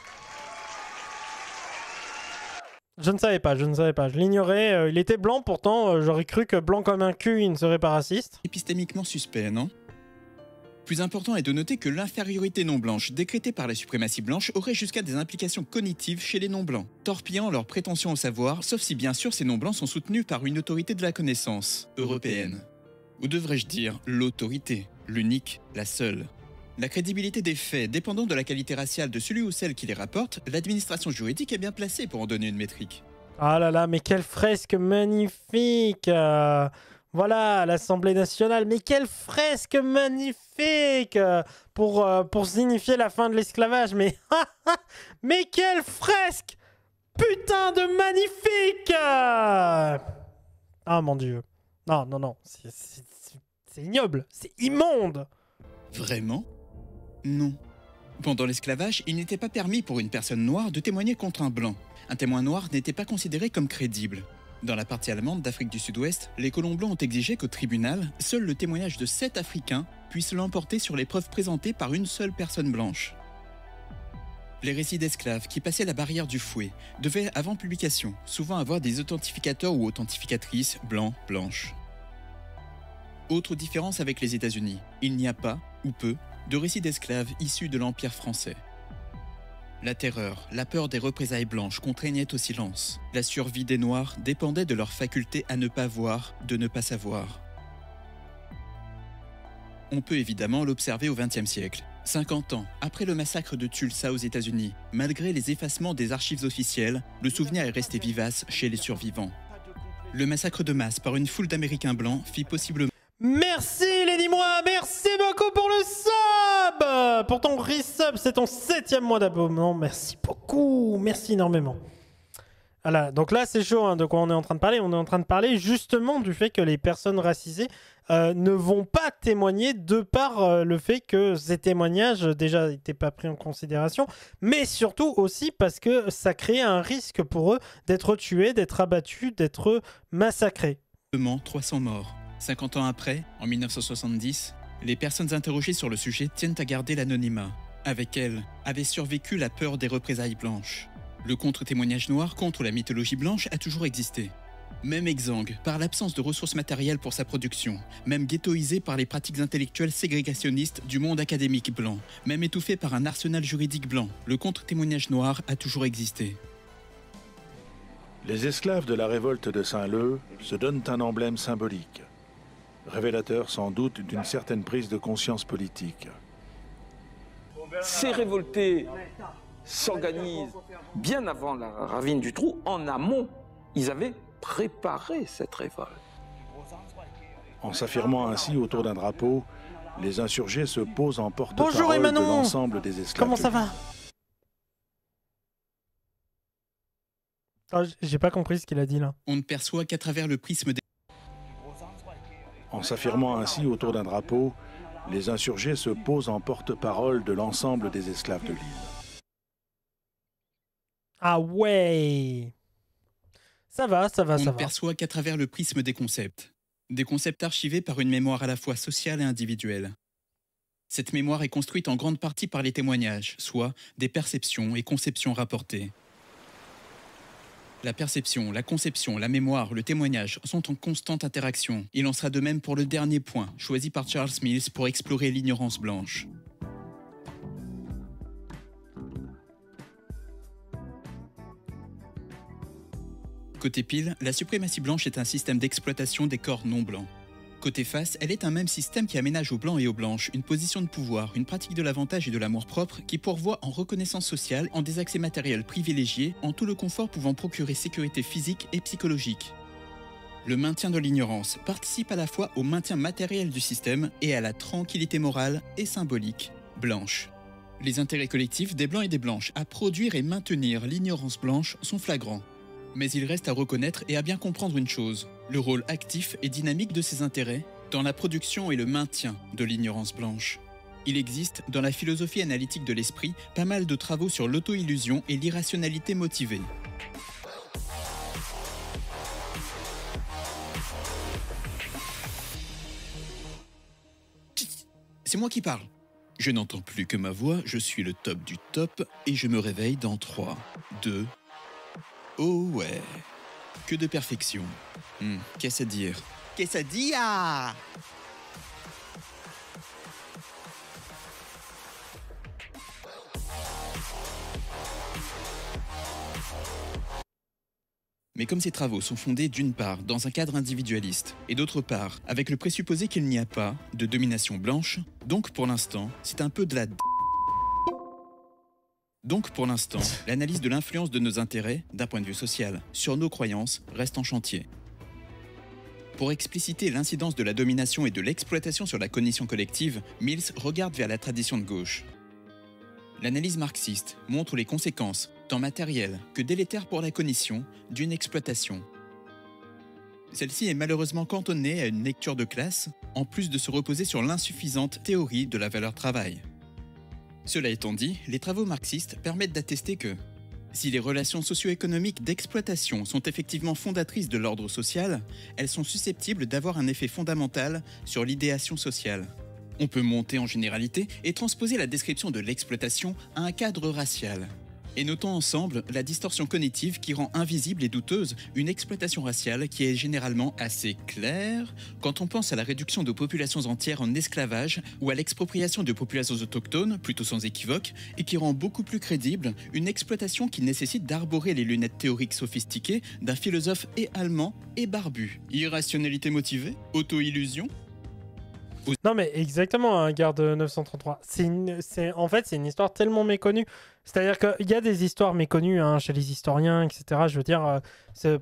A: Je ne savais pas, je l'ignorais. Il était blanc, pourtant, j'aurais cru que blanc comme un cul, il ne serait pas raciste.
B: Épistémiquement suspect, non ? Plus important est de noter que l'infériorité non blanche décrétée par la suprématie blanche aurait jusqu'à des implications cognitives chez les non-blancs, torpillant leur prétention au savoir, sauf si bien sûr ces non-blancs sont soutenus par une autorité de la connaissance, européenne. Ou devrais-je dire l'autorité, l'unique, la seule. La crédibilité des faits dépendant de la qualité raciale de celui ou celle qui les rapporte, l'administration juridique est bien placée pour en donner une métrique.
A: Ah là là, mais quelle fresque magnifique. Voilà, l'Assemblée nationale. Mais quelle fresque magnifique pour signifier la fin de l'esclavage. Mais, mais quelle fresque! Putain de magnifique! Ah mon Dieu. Non, non, non. C'est ignoble. C'est immonde.
B: Vraiment? Non. Pendant l'esclavage, il n'était pas permis pour une personne noire de témoigner contre un blanc. Un témoin noir n'était pas considéré comme crédible. Dans la partie allemande d'Afrique du Sud-Ouest, les colons blancs ont exigé qu'au tribunal, seul le témoignage de 7 Africains puisse l'emporter sur les preuves présentées par une seule personne blanche. Les récits d'esclaves qui passaient la barrière du fouet devaient, avant publication, souvent avoir des authentificateurs ou authentificatrices blancs, blanches. Autre différence avec les États-Unis, il n'y a pas, ou peu, de récits d'esclaves issus de l'Empire français. La terreur, la peur des représailles blanches contraignaient au silence. La survie des Noirs dépendait de leur faculté à ne pas voir, de ne pas savoir. On peut évidemment l'observer au XXe siècle. 50 ans après le massacre de Tulsa aux États-Unis, malgré les effacements des archives officielles, le souvenir est resté vivace chez les survivants. Le massacre de masse par une foule d'Américains blancs fit possiblement...
A: Merci Lady Moi, merci beaucoup pour le sub, pour ton resub, c'est ton 7e mois d'abonnement, merci beaucoup, merci énormément. Voilà, donc là c'est chaud, hein, de quoi on est en train de parler? On est en train de parler justement du fait que les personnes racisées ne vont pas témoigner de par le fait que ces témoignages déjà n'étaient pas pris en considération, mais surtout aussi parce que ça crée un risque pour eux d'être tués, d'être abattus, d'être massacrés.
B: 300 morts. 50 ans après, en 1970, les personnes interrogées sur le sujet tiennent à garder l'anonymat. Avec elles, avait survécu la peur des représailles blanches. Le contre-témoignage noir contre la mythologie blanche a toujours existé. Même exsangue par l'absence de ressources matérielles pour sa production, même ghettoisé par les pratiques intellectuelles ségrégationnistes du monde académique blanc, même étouffé par un arsenal juridique blanc, le contre-témoignage noir a toujours existé.
J: Les esclaves de la révolte de Saint-Leu se donnent un emblème symbolique, révélateur sans doute d'une certaine prise de conscience politique.
K: Ces révoltés s'organisent bien avant la ravine du Trou, en amont. Ils avaient préparé cette révolte.
J: En s'affirmant ainsi autour d'un drapeau, les insurgés se posent en
A: Bonjour
J: porte-parole de
A: Emmanon.
J: l'ensemble des esclaves.
A: Comment ça va? Oh, j'ai pas compris ce qu'il a dit là.
B: On ne perçoit qu'à travers le prisme des...
J: En s'affirmant ainsi autour d'un drapeau, les insurgés se posent en porte-parole de l'ensemble des esclaves de l'île.
A: Ah ouais. Ça va, ça va,
B: On
A: ça
B: ne
A: va.
B: perçoit qu'à travers le prisme des concepts. Des concepts archivés par une mémoire à la fois sociale et individuelle. Cette mémoire est construite en grande partie par les témoignages, soit des perceptions et conceptions rapportées. La perception, la conception, la mémoire, le témoignage sont en constante interaction. Il en sera de même pour le dernier point, choisi par Charles Mills pour explorer l'ignorance blanche. Côté pile, la suprématie blanche est un système d'exploitation des corps non blancs. Côté face, elle est un même système qui aménage aux blancs et aux blanches une position de pouvoir, une pratique de l'avantage et de l'amour-propre qui pourvoit en reconnaissance sociale, en des accès matériels privilégiés, en tout le confort pouvant procurer sécurité physique et psychologique. Le maintien de l'ignorance participe à la fois au maintien matériel du système et à la tranquillité morale et symbolique blanche. Les intérêts collectifs des blancs et des blanches à produire et maintenir l'ignorance blanche sont flagrants. Mais il reste à reconnaître et à bien comprendre une chose, le rôle actif et dynamique de ces intérêts dans la production et le maintien de l'ignorance blanche. Il existe, dans la philosophie analytique de l'esprit, pas mal de travaux sur l'auto-illusion et l'irrationalité motivée. C'est moi qui parle. Je n'entends plus que ma voix, je suis le top du top et je me réveille dans 3, 2... Oh ouais, que de perfection. Qu'est-ce à dire? Qu'est-ce à dire? Mais comme ces travaux sont fondés d'une part dans un cadre individualiste et d'autre part avec le présupposé qu'il n'y a pas de domination blanche, donc pour l'instant, c'est un peu de la Donc pour l'instant, l'analyse de l'influence de nos intérêts, d'un point de vue social, sur nos croyances reste en chantier. Pour expliciter l'incidence de la domination et de l'exploitation sur la cognition collective, Mills regarde vers la tradition de gauche. L'analyse marxiste montre les conséquences, tant matérielles que délétères pour la cognition, d'une exploitation. Celle-ci est malheureusement cantonnée à une lecture de classe, en plus de se reposer sur l'insuffisante théorie de la valeur travail. Cela étant dit, les travaux marxistes permettent d'attester que, si les relations socio-économiques d'exploitation sont effectivement fondatrices de l'ordre social, elles sont susceptibles d'avoir un effet fondamental sur l'idéation sociale. On peut monter en généralité et transposer la description de l'exploitation à un cadre racial. Et notons ensemble la distorsion cognitive qui rend invisible et douteuse une exploitation raciale qui est généralement assez claire quand on pense à la réduction de populations entières en esclavage ou à l'expropriation de populations autochtones, plutôt sans équivoque, et qui rend beaucoup plus crédible une exploitation qui nécessite d'arborer les lunettes théoriques sophistiquées d'un philosophe et allemand et barbu. Irrationalité motivée? Auto-illusion?
A: Non mais exactement, hein, Garde 933. En fait, c'est une histoire tellement méconnue. C'est-à-dire qu'il y a des histoires méconnues hein, chez les historiens, etc. Je veux dire,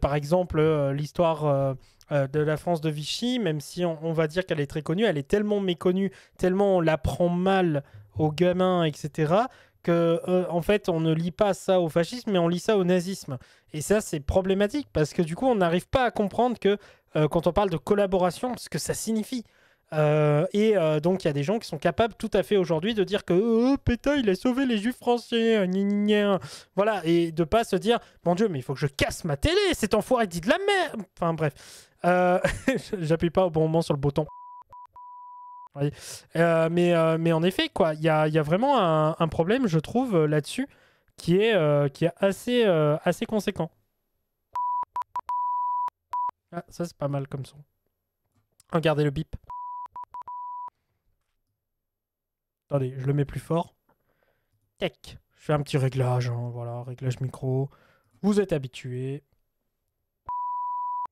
A: par exemple, l'histoire de la France de Vichy, même si on va dire qu'elle est très connue, elle est tellement méconnue, tellement on l'apprend mal aux gamins, etc., que en fait, on ne lit pas ça au fascisme, mais on lit ça au nazisme. Et ça, c'est problématique, parce que du coup, on n'arrive pas à comprendre que quand on parle de collaboration, ce que ça signifie. Donc il y a des gens qui sont capables tout à fait aujourd'hui de dire que Pétain il a sauvé les juifs français, gna gna. Voilà, et de pas se dire mon Dieu mais il faut que je casse ma télé, cet enfoiré dit de la merde. Enfin bref, j'appuie pas au bon moment sur le bouton. Oui. Mais en effet quoi, il y a vraiment un problème je trouve là-dessus qui est assez conséquent. Ah ça c'est pas mal comme son. Regardez le bip. Attendez, je le mets plus fort. Tac. Je fais un petit réglage, hein, voilà, réglage micro. Vous êtes habitués.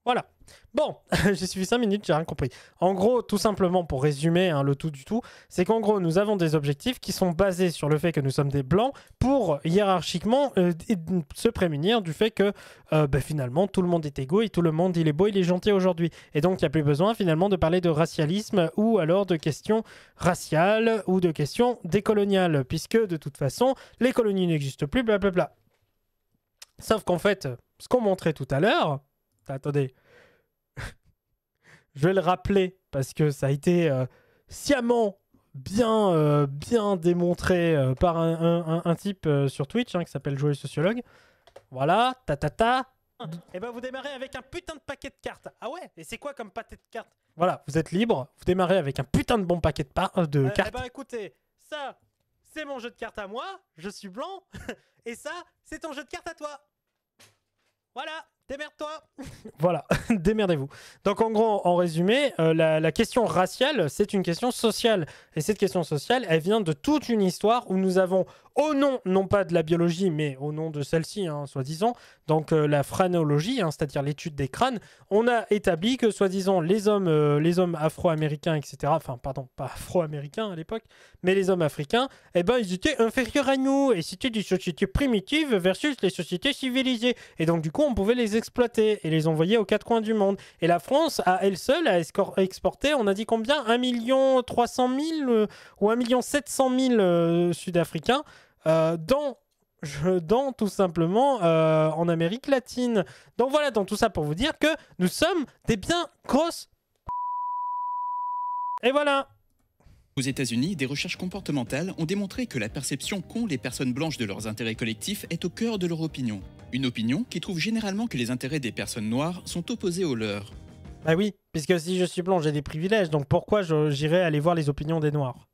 A: Voilà. Bon, j'ai suivi 5 minutes, j'ai rien compris. En gros, tout simplement, pour résumer hein, le tout du tout, c'est qu'en gros, nous avons des objectifs qui sont basés sur le fait que nous sommes des blancs pour hiérarchiquement se prémunir du fait que finalement, tout le monde est égaux et tout le monde, il est beau, il est gentil aujourd'hui. Et donc, il n'y a plus besoin finalement de parler de racialisme ou alors de questions raciales ou de questions décoloniales, puisque de toute façon, les colonies n'existent plus, blablabla. Sauf qu'en fait, ce qu'on montrait tout à l'heure... Attendez, je vais le rappeler parce que ça a été sciemment bien démontré par un type sur Twitch hein, qui s'appelle Joël Sociologue. Voilà, Et ben vous démarrez avec un putain de paquet de cartes. Ah ouais? Et c'est quoi comme paquet de cartes? Voilà, vous êtes libre, vous démarrez avec un putain de bon paquet de cartes. Eh ben écoutez, ça, c'est mon jeu de cartes à moi, je suis blanc, et ça, c'est ton jeu de cartes à toi. Voilà. Démerde-toi. Voilà, démerdez-vous. Donc en gros, en résumé, la question raciale, c'est une question sociale. Et cette question sociale, elle vient de toute une histoire où nous avons, au nom, non pas de la biologie, mais au nom de celle-ci, hein, soi-disant, donc la phrénologie, hein, c'est-à-dire l'étude des crânes, on a établi que, soi-disant, les hommes afro-américains, etc., enfin, pardon, pas afro-américains à l'époque, mais les hommes africains, eh ben, ils étaient inférieurs à nous. Et c'était des sociétés primitives versus les sociétés civilisées. Et donc, du coup, on pouvait les exploiter et les envoyer aux quatre coins du monde. Et la France, à elle seule, a exporté, on a dit combien, 1 300 000 ou 1 700 000 Sud-Africains dans tout simplement en Amérique latine. Donc voilà, dans tout ça pour vous dire que nous sommes des bien grosses... Et voilà.
B: Aux États-Unis, des recherches comportementales ont démontré que la perception qu'ont les personnes blanches de leurs intérêts collectifs est au cœur de leur opinion. Une opinion qui trouve généralement que les intérêts des personnes noires sont opposés aux leurs.
A: Bah oui, puisque si je suis blanc, j'ai des privilèges, donc pourquoi j'irais aller voir les opinions des noirs?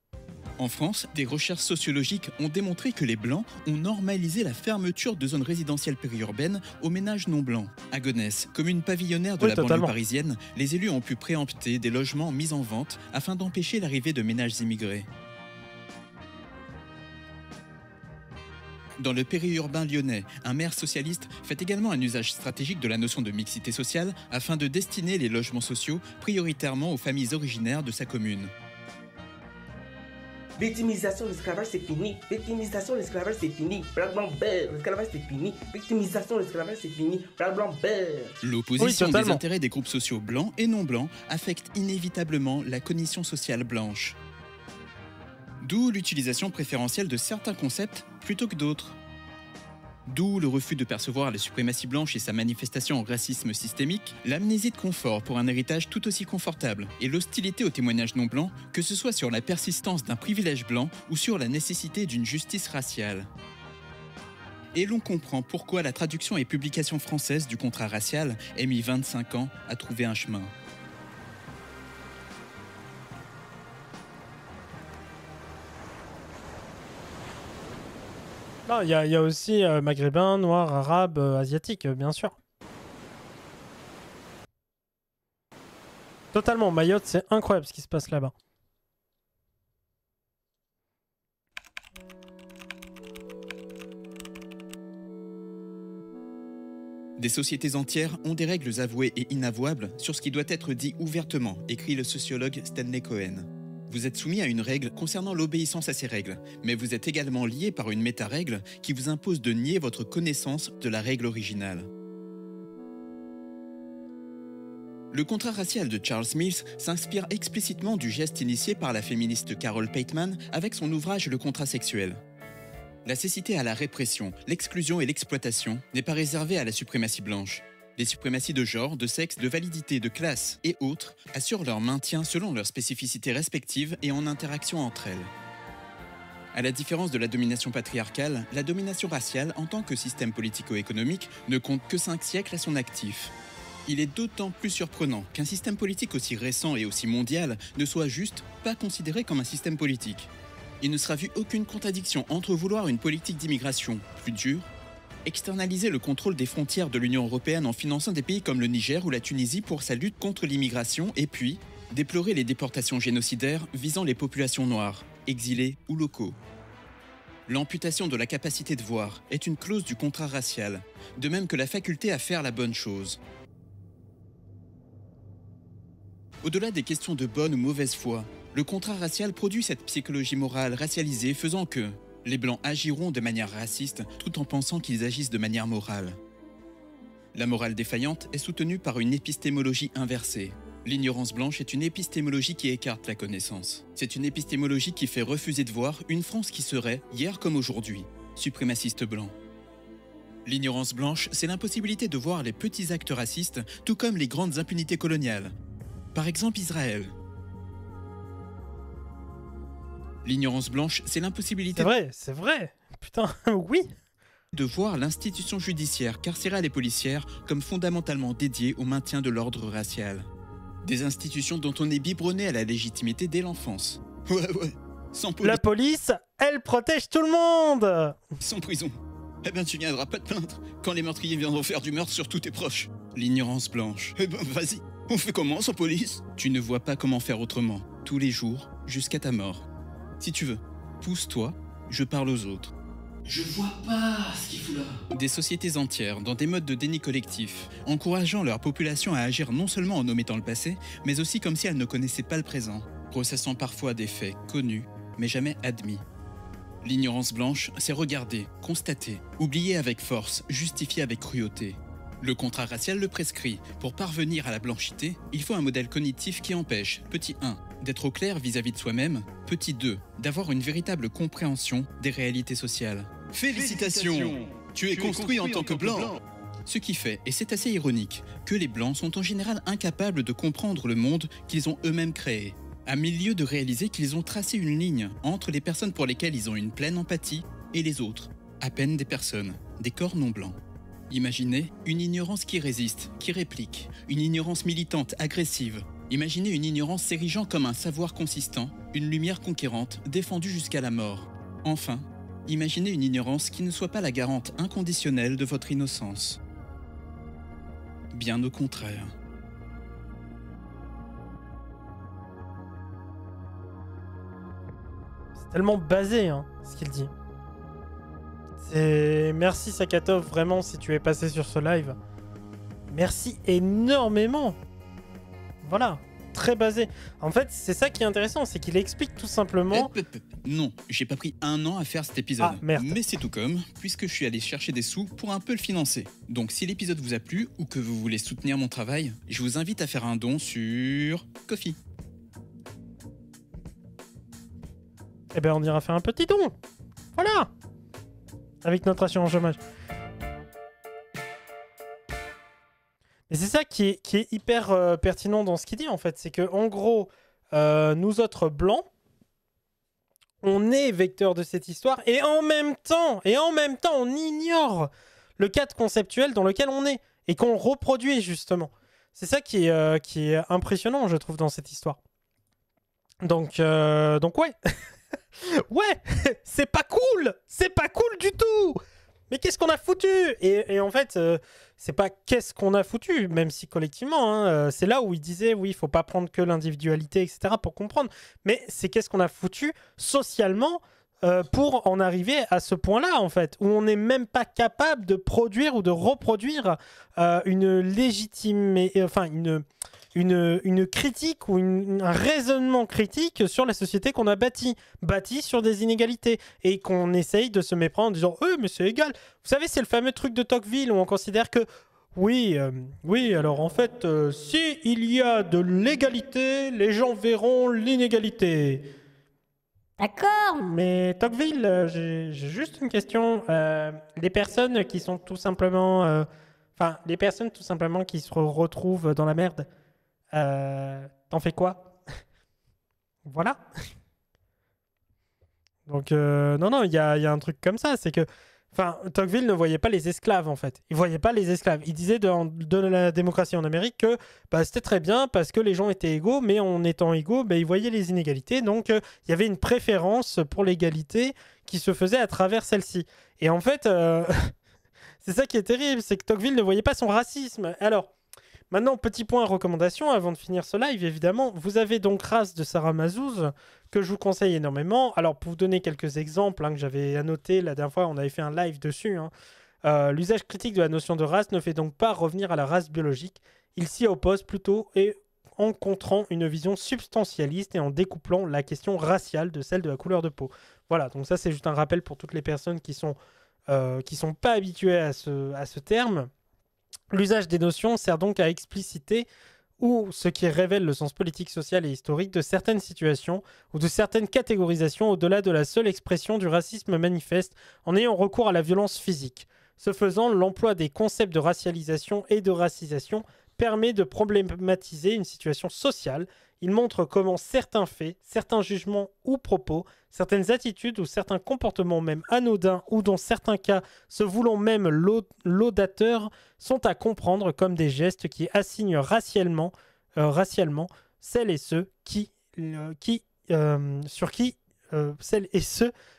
B: En France, des recherches sociologiques ont démontré que les Blancs ont normalisé la fermeture de zones résidentielles périurbaines aux ménages non blancs. À Gonesse, commune pavillonnaire de la banlieue parisienne, les élus ont pu préempter des logements mis en vente afin d'empêcher l'arrivée de ménages immigrés. Dans le périurbain lyonnais, un maire socialiste fait également un usage stratégique de la notion de mixité sociale afin de destiner les logements sociaux prioritairement aux familles originaires de sa commune.
D: Victimisation de l'esclavage, c'est fini. Victimisation de l'esclavage, c'est fini. Black, blanc, beurre. L'esclavage, c'est fini. Victimisation de l'esclavage, c'est fini. Black, blanc, beurre.
B: L'opposition des intérêts des groupes sociaux blancs et non blancs affecte inévitablement la cognition sociale blanche. D'où l'utilisation préférentielle de certains concepts plutôt que d'autres. D'où le refus de percevoir la suprématie blanche et sa manifestation en racisme systémique, l'amnésie de confort pour un héritage tout aussi confortable, et l'hostilité aux témoignages non blancs, que ce soit sur la persistance d'un privilège blanc ou sur la nécessité d'une justice raciale. Et l'on comprend pourquoi la traduction et publication française du contrat racial a mis 25 ans à trouver un chemin.
A: Non, il y a aussi maghrébin, noir, arabe, asiatique, bien sûr. Totalement, Mayotte, c'est incroyable ce qui se passe là-bas.
B: Des sociétés entières ont des règles avouées et inavouables sur ce qui doit être dit ouvertement, écrit le sociologue Stanley Cohen. Vous êtes soumis à une règle concernant l'obéissance à ces règles, mais vous êtes également lié par une méta-règle qui vous impose de nier votre connaissance de la règle originale. Le contrat racial de Charles Mills s'inspire explicitement du geste initié par la féministe Carol Pateman avec son ouvrage Le contrat sexuel. La cécité à la répression, l'exclusion et l'exploitation n'est pas réservée à la suprématie blanche. Les suprématies de genre, de sexe, de validité, de classe et autres assurent leur maintien selon leurs spécificités respectives et en interaction entre elles. À la différence de la domination patriarcale, la domination raciale en tant que système politico-économique ne compte que 5 siècles à son actif. Il est d'autant plus surprenant qu'un système politique aussi récent et aussi mondial ne soit juste pas considéré comme un système politique. Il ne sera vu aucune contradiction entre vouloir une politique d'immigration plus dure, externaliser le contrôle des frontières de l'Union européenne en finançant des pays comme le Niger ou la Tunisie pour sa lutte contre l'immigration et puis déplorer les déportations génocidaires visant les populations noires, exilées ou locaux. L'amputation de la capacité de voir est une clause du contrat racial, de même que la faculté à faire la bonne chose. Au-delà des questions de bonne ou mauvaise foi, le contrat racial produit cette psychologie morale racialisée faisant que les Blancs agiront de manière raciste tout en pensant qu'ils agissent de manière morale. La morale défaillante est soutenue par une épistémologie inversée. L'ignorance blanche est une épistémologie qui écarte la connaissance. C'est une épistémologie qui fait refuser de voir une France qui serait, hier comme aujourd'hui, suprémaciste blanc. L'ignorance blanche, c'est l'impossibilité de voir les petits actes racistes, tout comme les grandes impunités coloniales. Par exemple Israël. L'ignorance blanche, c'est l'impossibilité...
A: C'est vrai, putain, oui.
B: De voir l'institution judiciaire, carcérale et policière comme fondamentalement dédiée au maintien de l'ordre racial. Des institutions dont on est biberonné à la légitimité dès l'enfance. Ouais, sans police...
A: La police, elle protège tout le monde.
B: Sans prison. Eh ben tu viendras pas te plaindre quand les meurtriers viendront faire du meurtre sur tous tes proches. L'ignorance blanche. Eh ben vas-y, on fait comment sans police? Tu ne vois pas comment faire autrement, tous les jours, jusqu'à ta mort. Si tu veux, pousse-toi, je parle aux autres.
C: Je vois pas ce qu'il fout là.
B: Des sociétés entières, dans des modes de déni collectif, encourageant leur population à agir non seulement en omettant le passé, mais aussi comme si elles ne connaissaient pas le présent, processant parfois des faits connus, mais jamais admis. L'ignorance blanche, c'est regarder, constater, oublier avec force, justifier avec cruauté. Le contrat racial le prescrit. Pour parvenir à la blanchité, il faut un modèle cognitif qui empêche, petit 1, d'être au clair vis-à-vis de soi-même, petit 2, d'avoir une véritable compréhension des réalités sociales. Félicitations! Tu es construit en tant que blanc! Ce qui fait, et c'est assez ironique, que les blancs sont en général incapables de comprendre le monde qu'ils ont eux-mêmes créé. À milieu de réaliser qu'ils ont tracé une ligne entre les personnes pour lesquelles ils ont une pleine empathie et les autres, à peine des personnes, des corps non blancs. Imaginez une ignorance qui résiste, qui réplique, une ignorance militante, agressive. Imaginez une ignorance s'érigeant comme un savoir consistant, une lumière conquérante, défendue jusqu'à la mort. Enfin, imaginez une ignorance qui ne soit pas la garante inconditionnelle de votre innocence. Bien au contraire.
A: C'est tellement basé, hein, ce qu'il dit. Merci Sakatov, vraiment, si tu es passé sur ce live. Merci énormément. Voilà. très basés. En fait, c'est ça qui est intéressant, c'est qu'il explique tout simplement...
B: Non, j'ai pas pris 1 an à faire cet épisode.
A: Ah, merde.
B: Mais c'est tout comme, puisque je suis allé chercher des sous pour un peu le financer. Donc si l'épisode vous a plu ou que vous voulez soutenir mon travail, je vous invite à faire un don sur Ko-fi.
A: Eh ben, on ira faire un petit don. Voilà. Avec notre assurance chômage. Et c'est ça qui est hyper pertinent dans ce qu'il dit, en fait. C'est que, en gros, nous autres blancs, on est vecteur de cette histoire et en même temps, on ignore le cadre conceptuel dans lequel on est et qu'on reproduit, justement. C'est ça qui est impressionnant, je trouve, dans cette histoire. Donc ouais. Ouais, c'est pas cool du tout. Mais qu'est-ce qu'on a foutu et en fait, c'est pas qu'est-ce qu'on a foutu, même si collectivement, hein, c'est là où il disait, oui, il faut pas prendre que l'individualité, etc., pour comprendre. Mais c'est qu'est-ce qu'on a foutu socialement pour en arriver à ce point-là, en fait, où on n'est même pas capable de produire ou de reproduire une critique ou un raisonnement critique sur la société qu'on a bâtie sur des inégalités et qu'on essaye de se méprendre en disant mais c'est égal. Vous savez, c'est le fameux truc de Tocqueville où on considère que oui, alors en fait, si il y a de l'égalité, les gens verront l'inégalité. D'accord, mais Tocqueville, j'ai juste une question. Les personnes qui sont tout simplement... les personnes tout simplement qui se retrouvent dans la merde, t'en fais quoi? Voilà. Donc, non, il y a un truc comme ça, c'est que... Tocqueville ne voyait pas les esclaves, en fait. Il voyait pas les esclaves. Il disait de la démocratie en Amérique que c'était très bien parce que les gens étaient égaux, mais en étant égaux, il voyait les inégalités. Donc, il y avait une préférence pour l'égalité qui se faisait à travers celle-ci. Et en fait, c'est ça qui est terrible, c'est que Tocqueville ne voyait pas son racisme. Alors, maintenant, petit point recommandation, avant de finir ce live, évidemment, vous avez donc Race de Sarah Mazouz, que je vous conseille énormément. Alors, pour vous donner quelques exemples que j'avais annotés la dernière fois, on avait fait un live dessus. L'usage critique de la notion de race ne fait donc pas revenir à la race biologique. Il s'y oppose plutôt et en contrant une vision substantialiste et en découplant la question raciale de celle de la couleur de peau. Voilà, donc ça c'est juste un rappel pour toutes les personnes qui sont pas habituées à ce terme. L'usage des notions sert donc à expliciter ou ce qui révèle le sens politique, social et historique de certaines situations ou de certaines catégorisations au-delà de la seule expression du racisme manifeste en ayant recours à la violence physique. Ce faisant, l'emploi des concepts de racialisation et de racisation permet de problématiser une situation sociale. Il montre comment certains faits, certains jugements ou propos, certaines attitudes ou certains comportements même anodins ou dans certains cas se voulant même laudateurs sont à comprendre comme des gestes qui assignent racialement celles et ceux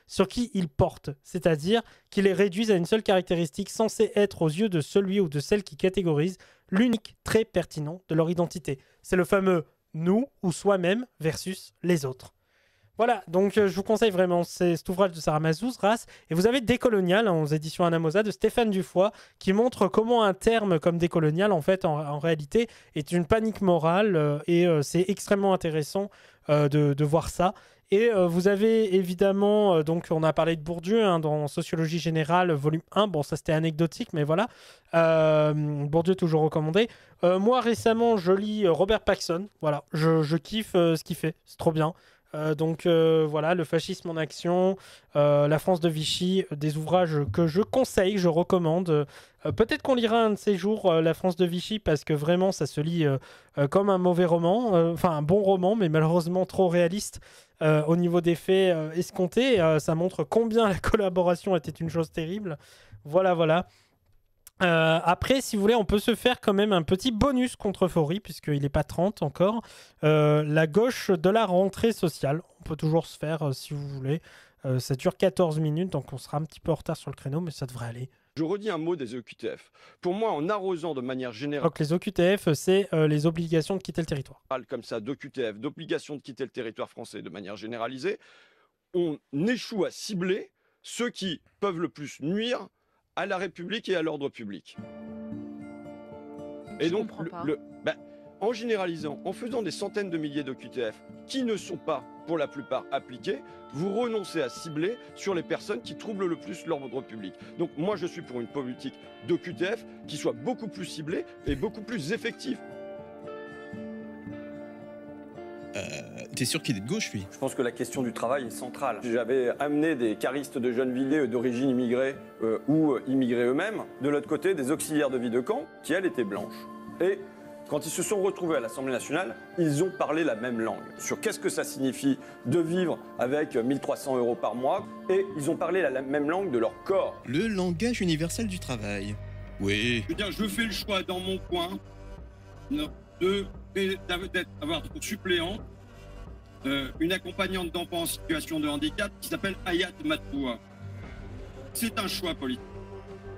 A: sur qui ils portent, c'est-à-dire qui les réduisent à une seule caractéristique censée être aux yeux de celui ou de celle qui catégorise l'unique trait pertinent de leur identité. C'est le fameux nous ou soi-même versus les autres. Voilà, donc je vous conseille vraiment cet ouvrage de Sarah Mazouz, Race, et vous avez Décolonial aux éditions Anamosa de Stéphane Dufoy qui montre comment un terme comme décolonial en fait en réalité est une panique morale et c'est extrêmement intéressant de voir ça. Et vous avez évidemment, donc on a parlé de Bourdieu dans Sociologie Générale, volume 1. Bon, ça c'était anecdotique, mais voilà. Bourdieu toujours recommandé. Moi récemment, je lis Robert Paxson. Voilà, je kiffe ce qu'il fait, c'est trop bien. Voilà, Le fascisme en action, La France de Vichy, des ouvrages que je conseille, je recommande. Peut-être qu'on lira un de ces jours La France de Vichy parce que vraiment ça se lit comme un mauvais roman, un bon roman mais malheureusement trop réaliste au niveau des faits escomptés. Ça montre combien la collaboration était une chose terrible. Voilà. Après, si vous voulez, on peut se faire quand même un petit bonus contre Faury, puisqu'il n'est pas 30 encore. La gauche de la rentrée sociale. On peut toujours se faire si vous voulez. Ça dure 14 minutes, donc on sera un petit peu en retard sur le créneau, mais ça devrait aller.
L: Je redis un mot des OQTF. Pour moi, en arrosant de manière générale...
A: Donc les OQTF, c'est les obligations de quitter le territoire.
L: Comme ça, d'OQTF, d'obligation de quitter le territoire français de manière généralisée, on échoue à cibler ceux qui peuvent le plus nuire à la République et à l'ordre public. Et donc, en généralisant, en faisant des centaines de milliers de QTF qui ne sont pas, pour la plupart, appliqués, vous renoncez à cibler sur les personnes qui troublent le plus l'ordre public. Donc moi, je suis pour une politique de QTF qui soit beaucoup plus ciblée et beaucoup plus effective.
B: T'es sûr qu'il est de gauche, lui?
L: Je pense que la question du travail est centrale. J'avais amené des caristes de Gennevilliers d'origine immigrée ou immigrés eux-mêmes. De l'autre côté, des auxiliaires de vie de camp qui, elles, étaient blanches. Et quand ils se sont retrouvés à l'Assemblée nationale, ils ont parlé la même langue sur qu'est-ce que ça signifie de vivre avec 1 300 € par mois. Et ils ont parlé la même langue de leur corps.
B: Le langage universel du travail. Oui.
M: Je veux dire, je fais le choix dans mon coin d'avoir pour suppléant une accompagnante d'enfants en situation de handicap qui s'appelle Hayat Matpoua. C'est un choix politique.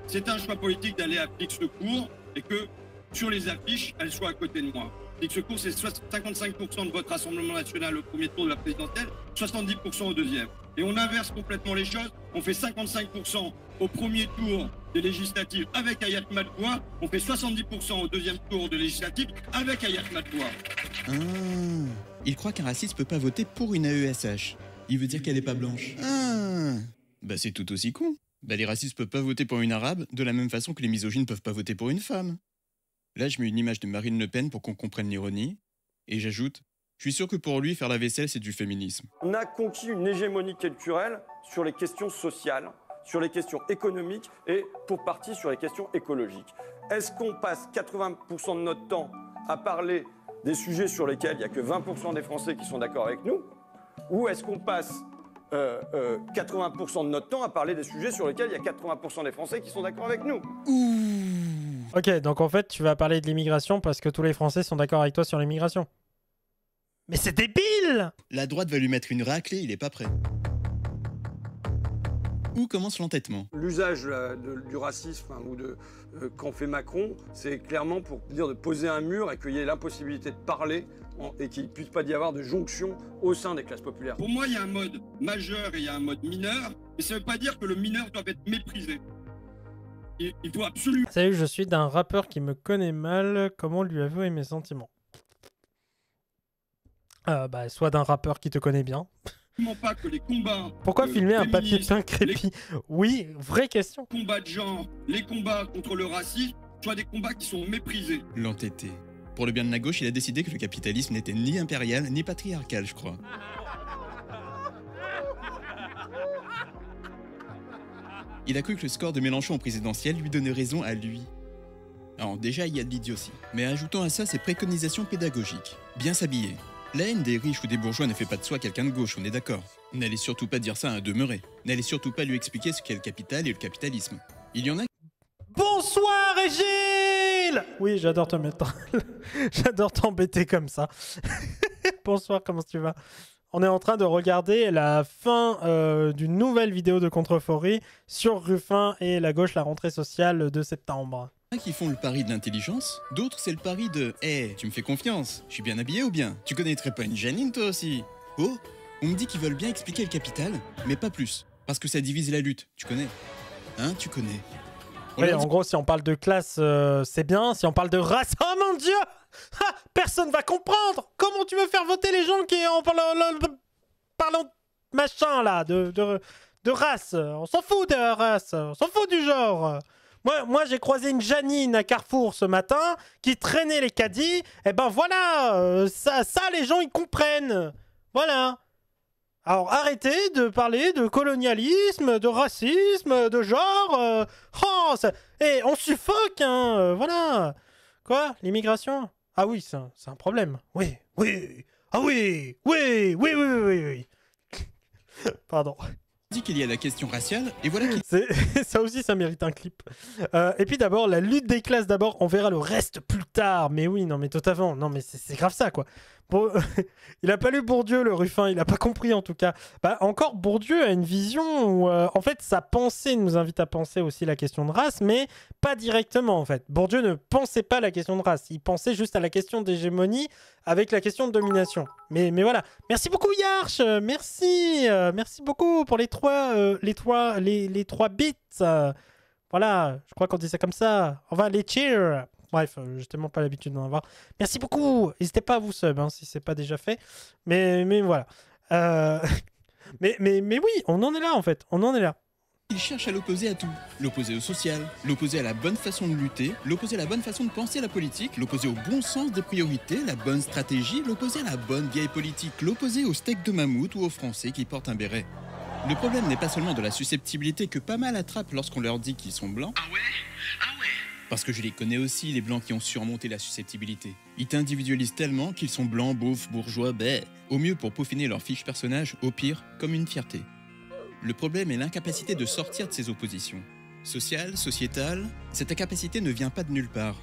M: C'est un choix politique d'aller à Flix Secours et que sur les affiches, elle soit à côté de moi. Flix Secours, c'est 55% de votre Rassemblement national au premier tour de la présidentielle, 70% au deuxième. Et on inverse complètement les choses. On fait 55% au premier tour des législatives avec Hayat Matpoua. On fait 70% au deuxième tour des législatives avec Hayat Matpoua.
B: Ah, il croit qu'un raciste peut pas voter pour une AESH. Il veut dire qu'elle est pas blanche. Ah, bah c'est tout aussi con. Bah les racistes peuvent pas voter pour une arabe de la même façon que les misogynes peuvent pas voter pour une femme. Là, je mets une image de Marine Le Pen pour qu'on comprenne l'ironie. Et j'ajoute, je suis sûr que pour lui, faire la vaisselle, c'est du féminisme.
L: On a conquis une hégémonie culturelle sur les questions sociales, sur les questions économiques et pour partie sur les questions écologiques. Est-ce qu'on passe 80% de notre temps à parler des sujets sur lesquels il n'y a que 20% des Français qui sont d'accord avec nous? Ou est-ce qu'on passe 80% de notre temps à parler des sujets sur lesquels il y a 80% des Français qui sont d'accord avec nous?
A: Ok, donc en fait, tu vas parler de l'immigration parce que tous les Français sont d'accord avec toi sur l'immigration. Mais c'est débile!
B: La droite va lui mettre une raclée, il est pas prêt. Où commence l'entêtement?
L: L'usage du racisme ou qu'en fait Macron, c'est clairement pour dire de poser un mur et qu'il y ait l'impossibilité de parler et qu'il ne puisse pas y avoir de jonction au sein des classes populaires.
M: Pour moi, il y a un mode majeur et il y a un mode mineur, mais ça ne veut pas dire que le mineur doit être méprisé. Il faut absolument...
A: Salut, je suis d'un rappeur qui me connaît mal. Comment lui avouer mes sentiments? Soit d'un rappeur qui te connaît bien.
M: Pas que les combats...
A: Pourquoi filmer un papier peint crépi? Oui, vraie question.
M: Les combats de genre, les combats contre le racisme, soient des combats qui sont méprisés.
B: L'entêté. Pour le bien de la gauche, il a décidé que le capitalisme n'était ni impérial ni patriarcal, je crois. Il a cru que le score de Mélenchon au présidentiel lui donnait raison à lui. Alors déjà, il y a de l'idiotie. Mais ajoutons à ça ses préconisations pédagogiques. Bien s'habiller. La haine des riches ou des bourgeois ne fait pas de soi quelqu'un de gauche, on est d'accord. N'allez surtout pas dire ça à un demeuré. N'allez surtout pas lui expliquer ce qu'est le capital et le capitalisme. Il y en a...
A: Bonsoir, Régile! Oui, j'adore te mettre... j'adore t'embêter comme ça. Bonsoir, comment tu vas? On est en train de regarder la fin d'une nouvelle vidéo de Contreforêt sur Ruffin et la gauche, la rentrée sociale de septembre.
B: Qui font le pari de l'intelligence, d'autres c'est le pari de « Hey, tu me fais confiance, je suis bien habillé ou bien? Tu connaîtrais pas une Janine toi aussi ?» Oh, on me dit qu'ils veulent bien expliquer le capital, mais pas plus, parce que ça divise la lutte, tu connais? Hein, tu connais?
A: Oui, en gros, si on parle de classe, c'est bien. Si on parle de race, oh mon Dieu! Ah, personne va comprendre! Comment tu veux faire voter les gens qui en parlant machin là, de race? On s'en fout de la race, on s'en fout du genre. Moi j'ai croisé une Janine à Carrefour ce matin qui traînait les caddies. Et ben voilà, ça les gens ils comprennent. Voilà. Alors arrêtez de parler de colonialisme, de racisme, de genre. Et on suffoque, hein. Voilà. Quoi? L'immigration? Ah oui, c'est un problème. Oui. Ah oui. Oui. Pardon.
B: Dit qu'il y a la question raciale, et voilà qu'il...
A: Ça aussi, ça mérite un clip. Et puis d'abord, la lutte des classes d'abord, on verra le reste plus tard. Mais oui, non, mais totalement. Non, mais c'est grave ça, quoi. Bon, il a pas lu Bourdieu, le Ruffin, il a pas compris en tout cas. Encore, Bourdieu a une vision où, en fait, sa pensée nous invite à penser aussi la question de race, mais pas directement, en fait. Bourdieu ne pensait pas la question de race, il pensait juste à la question d'hégémonie avec la question de domination. Mais voilà. Merci beaucoup, Yarch. Merci beaucoup pour les 3 bits. Voilà, je crois qu'on dit ça comme ça. On va les cheer. Bref, j'ai tellement pas l'habitude d'en avoir. Merci beaucoup. N'hésitez pas à vous sub hein, si c'est pas déjà fait. Mais voilà. mais oui, on en est là en fait. On en est là.
B: Il cherche à l'opposer à tout. L'opposer au social, l'opposer à la bonne façon de lutter, l'opposer à la bonne façon de penser la politique, l'opposer au bon sens des priorités, la bonne stratégie, l'opposer à la bonne vieille politique, l'opposer au steak de mammouth ou aux Français qui portent un béret. Le problème n'est pas seulement de la susceptibilité que pas mal attrapent lorsqu'on leur dit qu'ils sont blancs. Ah ouais. Parce que je les connais aussi, les blancs qui ont surmonté la susceptibilité. Ils t'individualisent tellement qu'ils sont blancs, beaufs, bourgeois, au mieux pour peaufiner leur fiche personnage, au pire, comme une fierté. Le problème est l'incapacité de sortir de ces oppositions. Sociale, sociétale, cette incapacité ne vient pas de nulle part.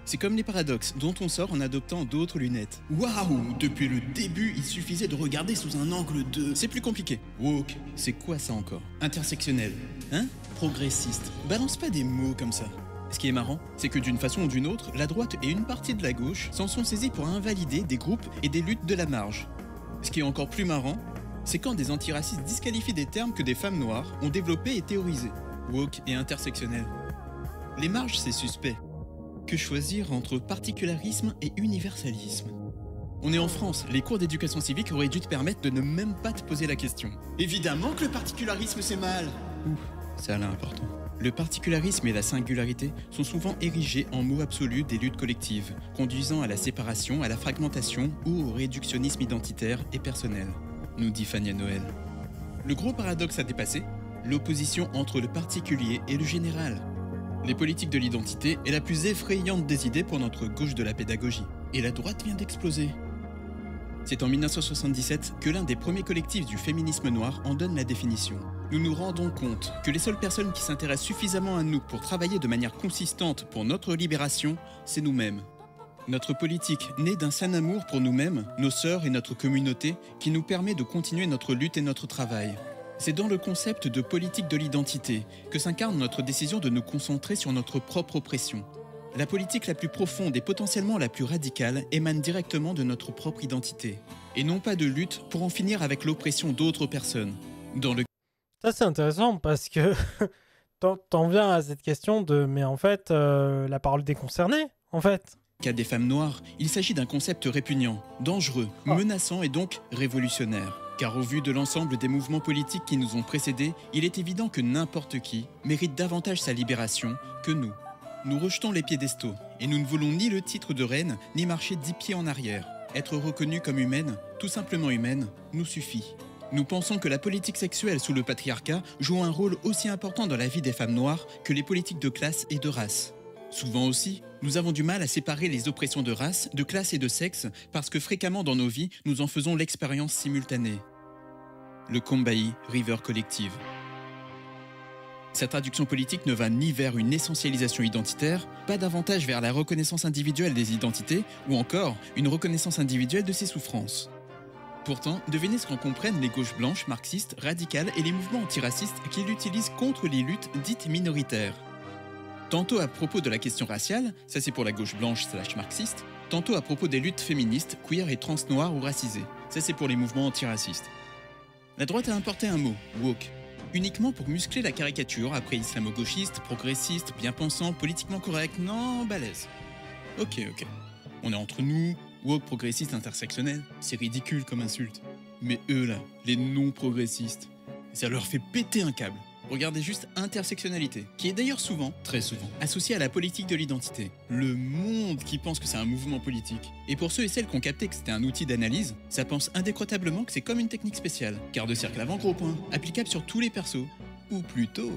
B: C'est comme les paradoxes dont on sort en adoptant d'autres lunettes. Waouh! Depuis le début, il suffisait de regarder sous un angle de... C'est plus compliqué. Woke, c'est quoi ça encore? Intersectionnel, hein? Progressiste. Balance pas des mots comme ça. Ce qui est marrant, c'est que d'une façon ou d'une autre, la droite et une partie de la gauche s'en sont saisis pour invalider des groupes et des luttes de la marge. Ce qui est encore plus marrant, c'est quand des antiracistes disqualifient des termes que des femmes noires ont développés et théorisés. Woke et intersectionnel. Les marges, c'est suspect. Que choisir entre particularisme et universalisme? On est en France, les cours d'éducation civique auraient dû te permettre de ne même pas te poser la question. Évidemment que le particularisme c'est mal! Ouf, ça a l'air important. Le particularisme et la singularité sont souvent érigés en mots absolus des luttes collectives, conduisant à la séparation, à la fragmentation ou au réductionnisme identitaire et personnel, nous dit Fania Noël. Le gros paradoxe à dépasser, l'opposition entre le particulier et le général. Les politiques de l'identité est la plus effrayante des idées pour notre gauche de la pédagogie. Et la droite vient d'exploser. C'est en 1977 que l'un des premiers collectifs du féminisme noir en donne la définition. Nous nous rendons compte que les seules personnes qui s'intéressent suffisamment à nous pour travailler de manière consistante pour notre libération, c'est nous-mêmes. Notre politique naît d'un sain amour pour nous-mêmes, nos sœurs et notre communauté qui nous permet de continuer notre lutte et notre travail. C'est dans le concept de politique de l'identité que s'incarne notre décision de nous concentrer sur notre propre oppression. La politique la plus profonde et potentiellement la plus radicale émane directement de notre propre identité, et non pas de lutte pour en finir avec l'oppression d'autres personnes.
A: Ça c'est intéressant parce que t'en viens à cette question de mais en fait la parole des concernés en fait.
B: Cas des femmes noires, il s'agit d'un concept répugnant, dangereux, menaçant et donc révolutionnaire. Car au vu de l'ensemble des mouvements politiques qui nous ont précédés, il est évident que n'importe qui mérite davantage sa libération que nous. Nous rejetons les piédestaux, et nous ne voulons ni le titre de reine, ni marcher 10 pieds en arrière. Être reconnue comme humaine, tout simplement humaine, nous suffit. Nous pensons que la politique sexuelle sous le patriarcat joue un rôle aussi important dans la vie des femmes noires que les politiques de classe et de race. Souvent aussi, nous avons du mal à séparer les oppressions de race, de classe et de sexe, parce que fréquemment dans nos vies, nous en faisons l'expérience simultanée. Le Combahee River Collective. Sa traduction politique ne va ni vers une essentialisation identitaire, pas davantage vers la reconnaissance individuelle des identités, ou encore une reconnaissance individuelle de ses souffrances. Pourtant, devinez ce qu'en comprennent les gauches blanches, marxistes, radicales et les mouvements antiracistes qui l'utilisent contre les luttes dites minoritaires. Tantôt à propos de la question raciale, ça c'est pour la gauche blanche / marxiste, tantôt à propos des luttes féministes, queer et trans-noires ou racisées, ça c'est pour les mouvements antiracistes. La droite a importé un mot, woke, uniquement pour muscler la caricature après islamo-gauchiste, progressiste, bien-pensant, politiquement correct, non, balèze. Ok, on est entre nous, woke, progressiste, intersectionnel, c'est ridicule comme insulte. Mais eux là, les non-progressistes, ça leur fait péter un câble. Regardez juste intersectionnalité, qui est d'ailleurs souvent, très souvent, associée à la politique de l'identité. Le monde qui pense que c'est un mouvement politique. Et pour ceux et celles qui ont capté que c'était un outil d'analyse, ça pense indécrotablement que c'est comme une technique spéciale. Quart de cercle avant, gros point, applicable sur tous les persos. Ou plutôt,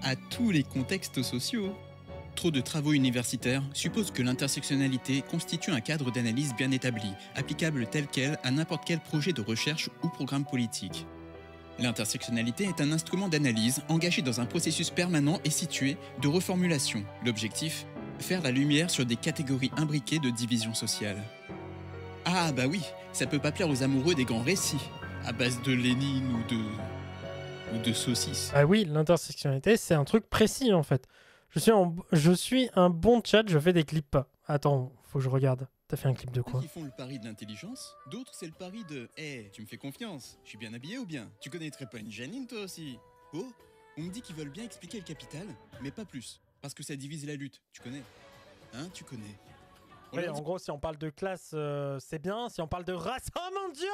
B: à tous les contextes sociaux. Trop de travaux universitaires supposent que l'intersectionnalité constitue un cadre d'analyse bien établi, applicable tel quel à n'importe quel projet de recherche ou programme politique. L'intersectionnalité est un instrument d'analyse engagé dans un processus permanent et situé de reformulation. L'objectif, faire la lumière sur des catégories imbriquées de division sociale. Ah bah oui, ça peut pas plaire aux amoureux des grands récits, à base de Lénine ou de saucisses.
A: Ah oui, l'intersectionnalité c'est un truc précis en fait. Je suis un bon chat, je fais des clips. Attends, faut que je regarde. T'as fait un clip de quoi?
B: Qui font le pari de l'intelligence, d'autres c'est le pari de « Hey, tu me fais confiance, je suis bien habillé ou bien? Tu connaîtrais pas une Janine toi aussi ?» Oh, on me dit qu'ils veulent bien expliquer le capital, mais pas plus, parce que ça divise la lutte, tu connais. Hein, tu connais.
A: Oui, en gros, si on parle de classe, c'est bien. Si on parle de race, oh mon Dieu,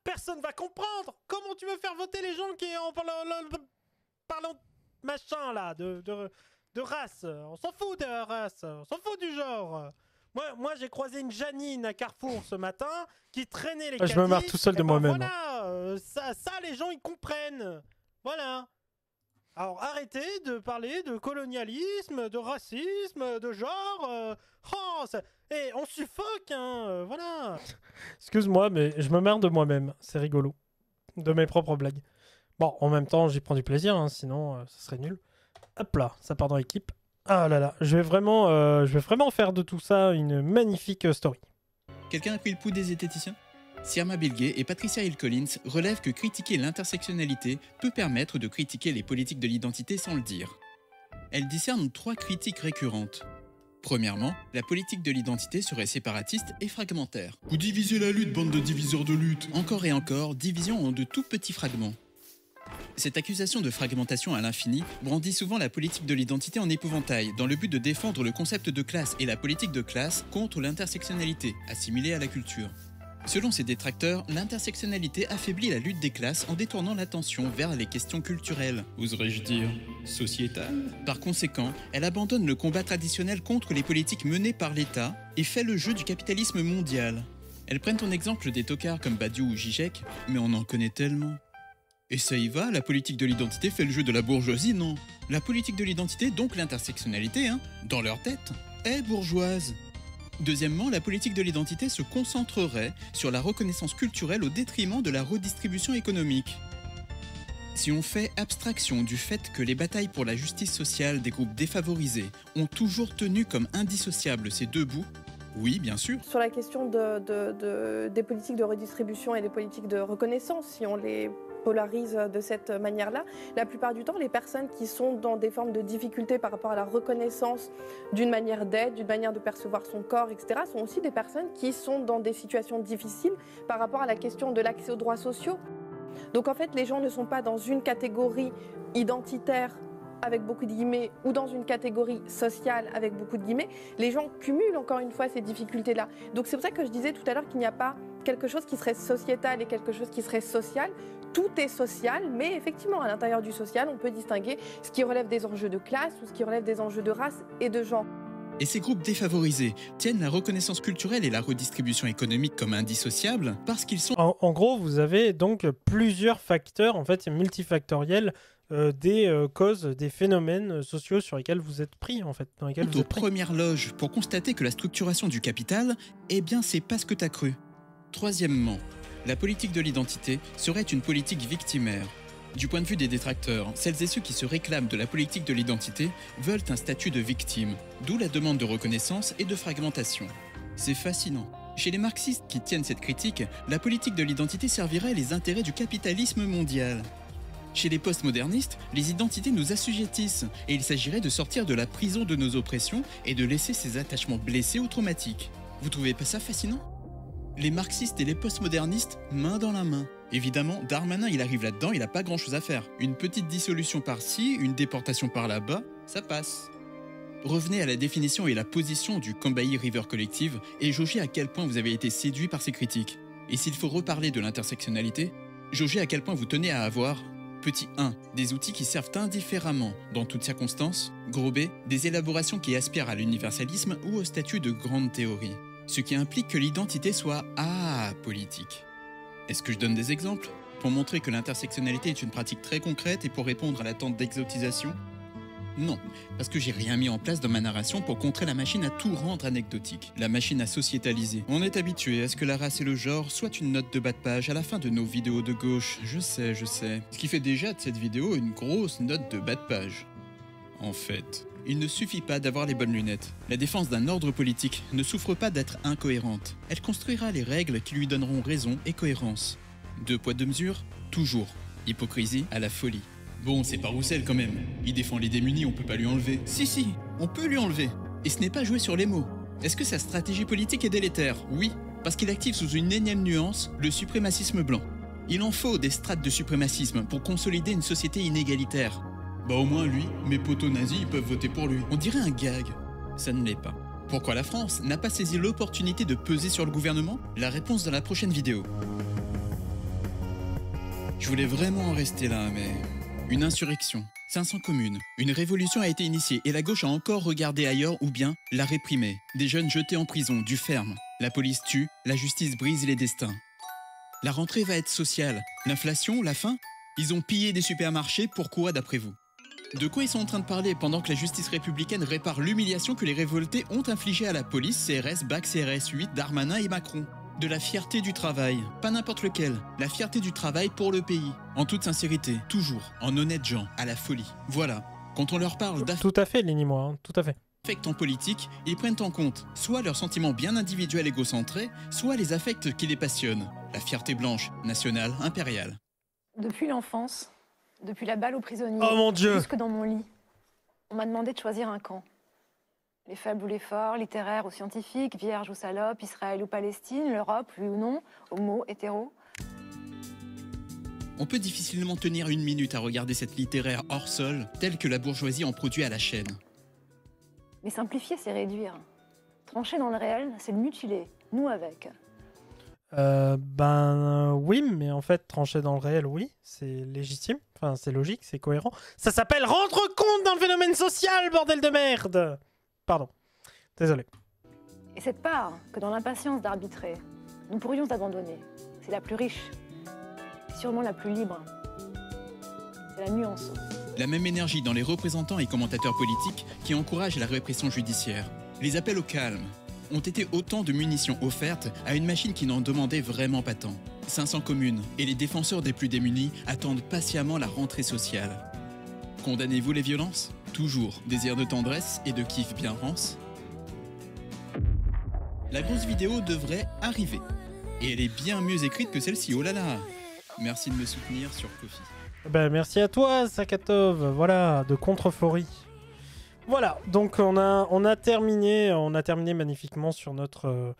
A: personne va comprendre. Comment tu veux faire voter les gens qui en parlant machin là, de race. On s'en fout de la race, on s'en fout du genre. Moi j'ai croisé une Janine à Carrefour ce matin qui traînait les caddies. Je me marre tout seul de moi-même. Voilà, ça les gens ils comprennent. Voilà. Alors arrêtez de parler de colonialisme, de racisme, de genre. Et on suffoque, hein, voilà. Excuse-moi, mais je me marre de moi-même. C'est rigolo. De mes propres blagues. Bon, en même temps, j'y prends du plaisir, hein, sinon ça serait nul. Hop là, ça part dans l'équipe. Ah là là, je vais vraiment faire de tout ça une magnifique story.
B: Quelqu'un a pris le pouls des zététiciens ? Sirma Bilgué et Patricia Hill Collins relèvent que critiquer l'intersectionnalité peut permettre de critiquer les politiques de l'identité sans le dire. Elles discernent 3 critiques récurrentes. Premièrement, la politique de l'identité serait séparatiste et fragmentaire.
C: Vous divisez la lutte, bande de diviseurs de lutte.
B: Encore et encore, division en de tout petits fragments. Cette accusation de fragmentation à l'infini brandit souvent la politique de l'identité en épouvantail, dans le but de défendre le concept de classe et la politique de classe contre l'intersectionnalité, assimilée à la culture. Selon ses détracteurs, l'intersectionnalité affaiblit la lutte des classes en détournant l'attention vers les questions culturelles, oserais-je dire sociétales. Par conséquent, elle abandonne le combat traditionnel contre les politiques menées par l'État et fait le jeu du capitalisme mondial. Elles prennent en exemple des tocards comme Badiou ou Zizek, mais on en connaît tellement. Et ça y va, la politique de l'identité fait le jeu de la bourgeoisie, non? La politique de l'identité, donc l'intersectionnalité, hein, dans leur tête, est bourgeoise. Deuxièmement, la politique de l'identité se concentrerait sur la reconnaissance culturelle au détriment de la redistribution économique. Si on fait abstraction du fait que les batailles pour la justice sociale des groupes défavorisés ont toujours tenu comme indissociables ces deux bouts, oui, bien sûr.
N: Sur la question des politiques de redistribution et des politiques de reconnaissance, si on les polarise de cette manière-là, la plupart du temps, les personnes qui sont dans des formes de difficultés par rapport à la reconnaissance d'une manière d'être, d'une manière de percevoir son corps, etc., sont aussi des personnes qui sont dans des situations difficiles par rapport à la question de l'accès aux droits sociaux. Donc en fait, les gens ne sont pas dans une catégorie identitaire avec beaucoup de guillemets, ou dans une catégorie sociale avec beaucoup de guillemets, les gens cumulent encore une fois ces difficultés-là. Donc c'est pour ça que je disais tout à l'heure qu'il n'y a pas quelque chose qui serait sociétal et quelque chose qui serait social. Tout est social, mais effectivement, à l'intérieur du social, on peut distinguer ce qui relève des enjeux de classe ou ce qui relève des enjeux de race et de genre.
B: Et ces groupes défavorisés tiennent la reconnaissance culturelle et la redistribution économique comme indissociables parce qu'ils sont...
A: En gros, vous avez donc plusieurs facteurs, en fait, c'est multifactoriel, des causes, des phénomènes sociaux sur lesquels vous êtes pris, en fait. Dans lesquels vous êtes pris.
B: Aux premières loges pour constater que la structuration du capital, eh bien, c'est pas ce que t'as cru. Troisièmement, la politique de l'identité serait une politique victimaire. Du point de vue des détracteurs, celles et ceux qui se réclament de la politique de l'identité veulent un statut de victime, d'où la demande de reconnaissance et de fragmentation. C'est fascinant. Chez les marxistes qui tiennent cette critique, la politique de l'identité servirait les intérêts du capitalisme mondial. Chez les postmodernistes, les identités nous assujettissent et il s'agirait de sortir de la prison de nos oppressions et de laisser ces attachements blessés ou traumatiques. Vous trouvez pas ça fascinant ? Les marxistes et les postmodernistes, main dans la main. Évidemment, Darmanin, il arrive là-dedans, il a pas grand-chose à faire. Une petite dissolution par-ci, une déportation par là-bas, ça passe. Revenez à la définition et la position du Combahee River Collective et jaugez à quel point vous avez été séduit par ces critiques. Et s'il faut reparler de l'intersectionnalité, jaugez à quel point vous tenez à avoir, petit 1, des outils qui servent indifféremment, dans toutes circonstances, gros B, des élaborations qui aspirent à l'universalisme ou au statut de grande théorie. Ce qui implique que l'identité soit apolitique. Est-ce que je donne des exemples pour montrer que l'intersectionnalité est une pratique très concrète et pour répondre à l'attente d'exotisation? Non, parce que j'ai rien mis en place dans ma narration pour contrer la machine à tout rendre anecdotique, la machine à sociétaliser. On est habitué à ce que la race et le genre soient une note de bas de page à la fin de nos vidéos de gauche, je sais. Ce qui fait déjà de cette vidéo une grosse note de bas de page. En fait, il ne suffit pas d'avoir les bonnes lunettes. La défense d'un ordre politique ne souffre pas d'être incohérente. Elle construira les règles qui lui donneront raison et cohérence. 2 poids 2 mesures, toujours. Hypocrisie à la folie. Bon, c'est pas Roussel quand même. Il défend les démunis, on peut pas lui enlever. Si, on peut lui enlever. Et ce n'est pas jouer sur les mots. Est-ce que sa stratégie politique est délétère? Oui, parce qu'il active sous une énième nuance le suprémacisme blanc. Il en faut des strates de suprémacisme pour consolider une société inégalitaire. Bah au moins lui, mes potos nazis, ils peuvent voter pour lui. On dirait un gag. Ça ne l'est pas. Pourquoi la France n'a pas saisi l'opportunité de peser sur le gouvernement? La réponse dans la prochaine vidéo. Je voulais vraiment en rester là, mais... Une insurrection, 500 communes, une révolution a été initiée et la gauche a encore regardé ailleurs ou bien l'a réprimée. Des jeunes jetés en prison, du ferme. La police tue, la justice brise les destins. La rentrée va être sociale. L'inflation, la faim? Ils ont pillé des supermarchés, pourquoi d'après vous? De quoi ils sont en train de parler pendant que la justice républicaine répare l'humiliation que les révoltés ont infligée à la police, CRS, BAC, CRS 8, Darmanin et Macron? De la fierté du travail, pas n'importe lequel, la fierté du travail pour le pays. En toute sincérité, toujours, en honnête gens, à la folie. Voilà, quand on leur parle
A: Tout à fait, Lenny, moi, hein, tout à fait.
B: d'affect en politique, ils prennent en compte soit leurs sentiments bien individuels égocentrés, soit les affects qui les passionnent. La fierté blanche, nationale, impériale.
O: Depuis l'enfance, depuis la balle aux prisonniers,
A: oh mon Dieu,
O: jusque dans mon lit, on m'a demandé de choisir un camp. Les faibles ou les forts, littéraires ou scientifiques, vierges ou salopes, Israël ou Palestine, l'Europe, oui ou non, homo, hétéro.
B: On peut difficilement tenir une minute à regarder cette littéraire hors sol, telle que la bourgeoisie en produit à la chaîne.
O: Mais simplifier, c'est réduire. Trancher dans le réel, c'est le mutiler, nous avec.
A: Oui, mais en fait, trancher dans le réel, oui, c'est légitime, enfin c'est logique, c'est cohérent. Ça s'appelle rendre compte d'un phénomène social, bordel de merde. Pardon, désolé.
O: Et cette part que dans l'impatience d'arbitrer, nous pourrions abandonner, c'est la plus riche, sûrement la plus libre. C'est la nuance.
B: La même énergie dans les représentants et commentateurs politiques qui encouragent la répression judiciaire. Les appels au calme ont été autant de munitions offertes à une machine qui n'en demandait vraiment pas tant. 500 communes et les défenseurs des plus démunis attendent patiemment la rentrée sociale. Condamnez-vous les violences? Toujours désir de tendresse et de kiff bien rance? La grosse vidéo devrait arriver. Et elle est bien mieux écrite que celle-ci, oh là là! Merci de me soutenir sur Ko-fi.
A: Merci à toi, Sakatov, voilà, de Contreforie. Voilà, donc on a terminé magnifiquement sur notre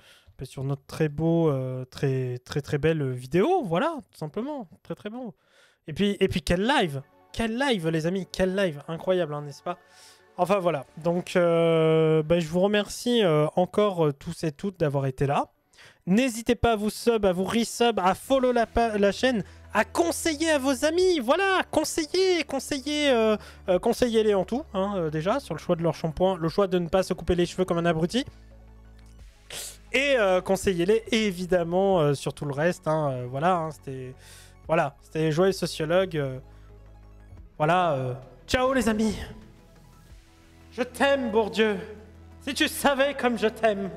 A: très beau, très belle vidéo, voilà, tout simplement, très bon. Et puis quel live les amis, quel live, incroyable, hein, n'est-ce pas? Enfin voilà, donc je vous remercie encore tous et toutes d'avoir été là. N'hésitez pas à vous sub, à vous resub, à follow la chaîne, à conseiller à vos amis, voilà, conseillez-les en tout, hein, déjà, sur le choix de leur shampoing, le choix de ne pas se couper les cheveux comme un abruti. Et conseillez-les évidemment sur tout le reste, hein, voilà, hein, c'était Joël Sociologue. Ciao les amis. Je t'aime, Bourdieu. Si tu savais comme je t'aime.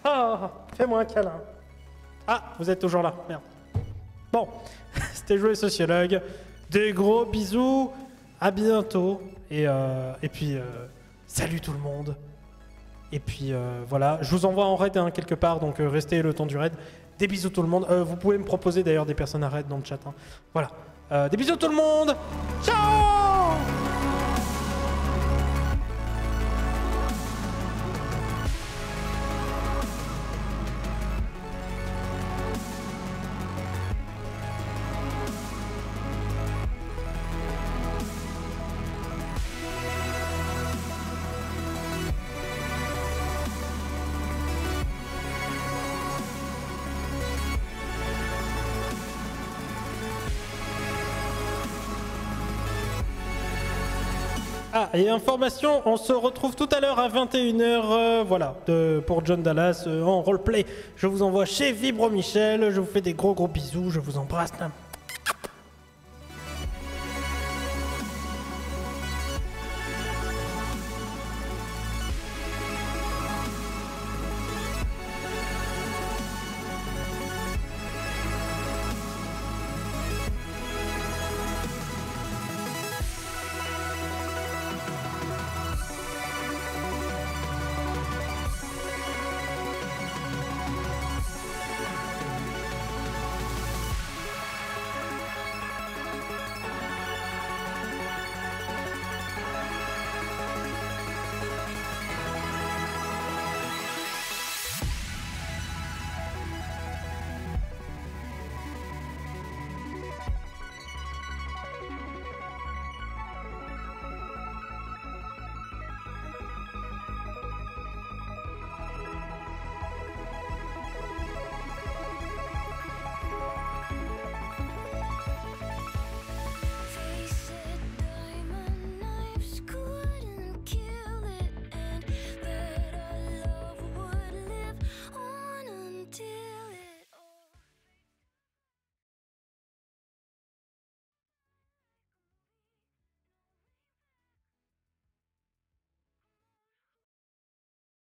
A: Oh, fais-moi un câlin. Ah, vous êtes toujours là, merde. Bon, c'était Joël Sociologue. Des gros bisous, à bientôt. Et puis, salut tout le monde. Et puis, voilà, je vous envoie en raid hein, quelque part, donc restez le temps du raid. Des bisous tout le monde. Vous pouvez me proposer d'ailleurs des personnes à raid dans le chat. Hein. Voilà. Des bisous tout le monde. Ciao. Ah, et information, on se retrouve tout à l'heure à 21h, voilà, pour John Dallas en roleplay. Je vous envoie chez Vibro Michel, je vous fais des gros bisous, je vous embrasse.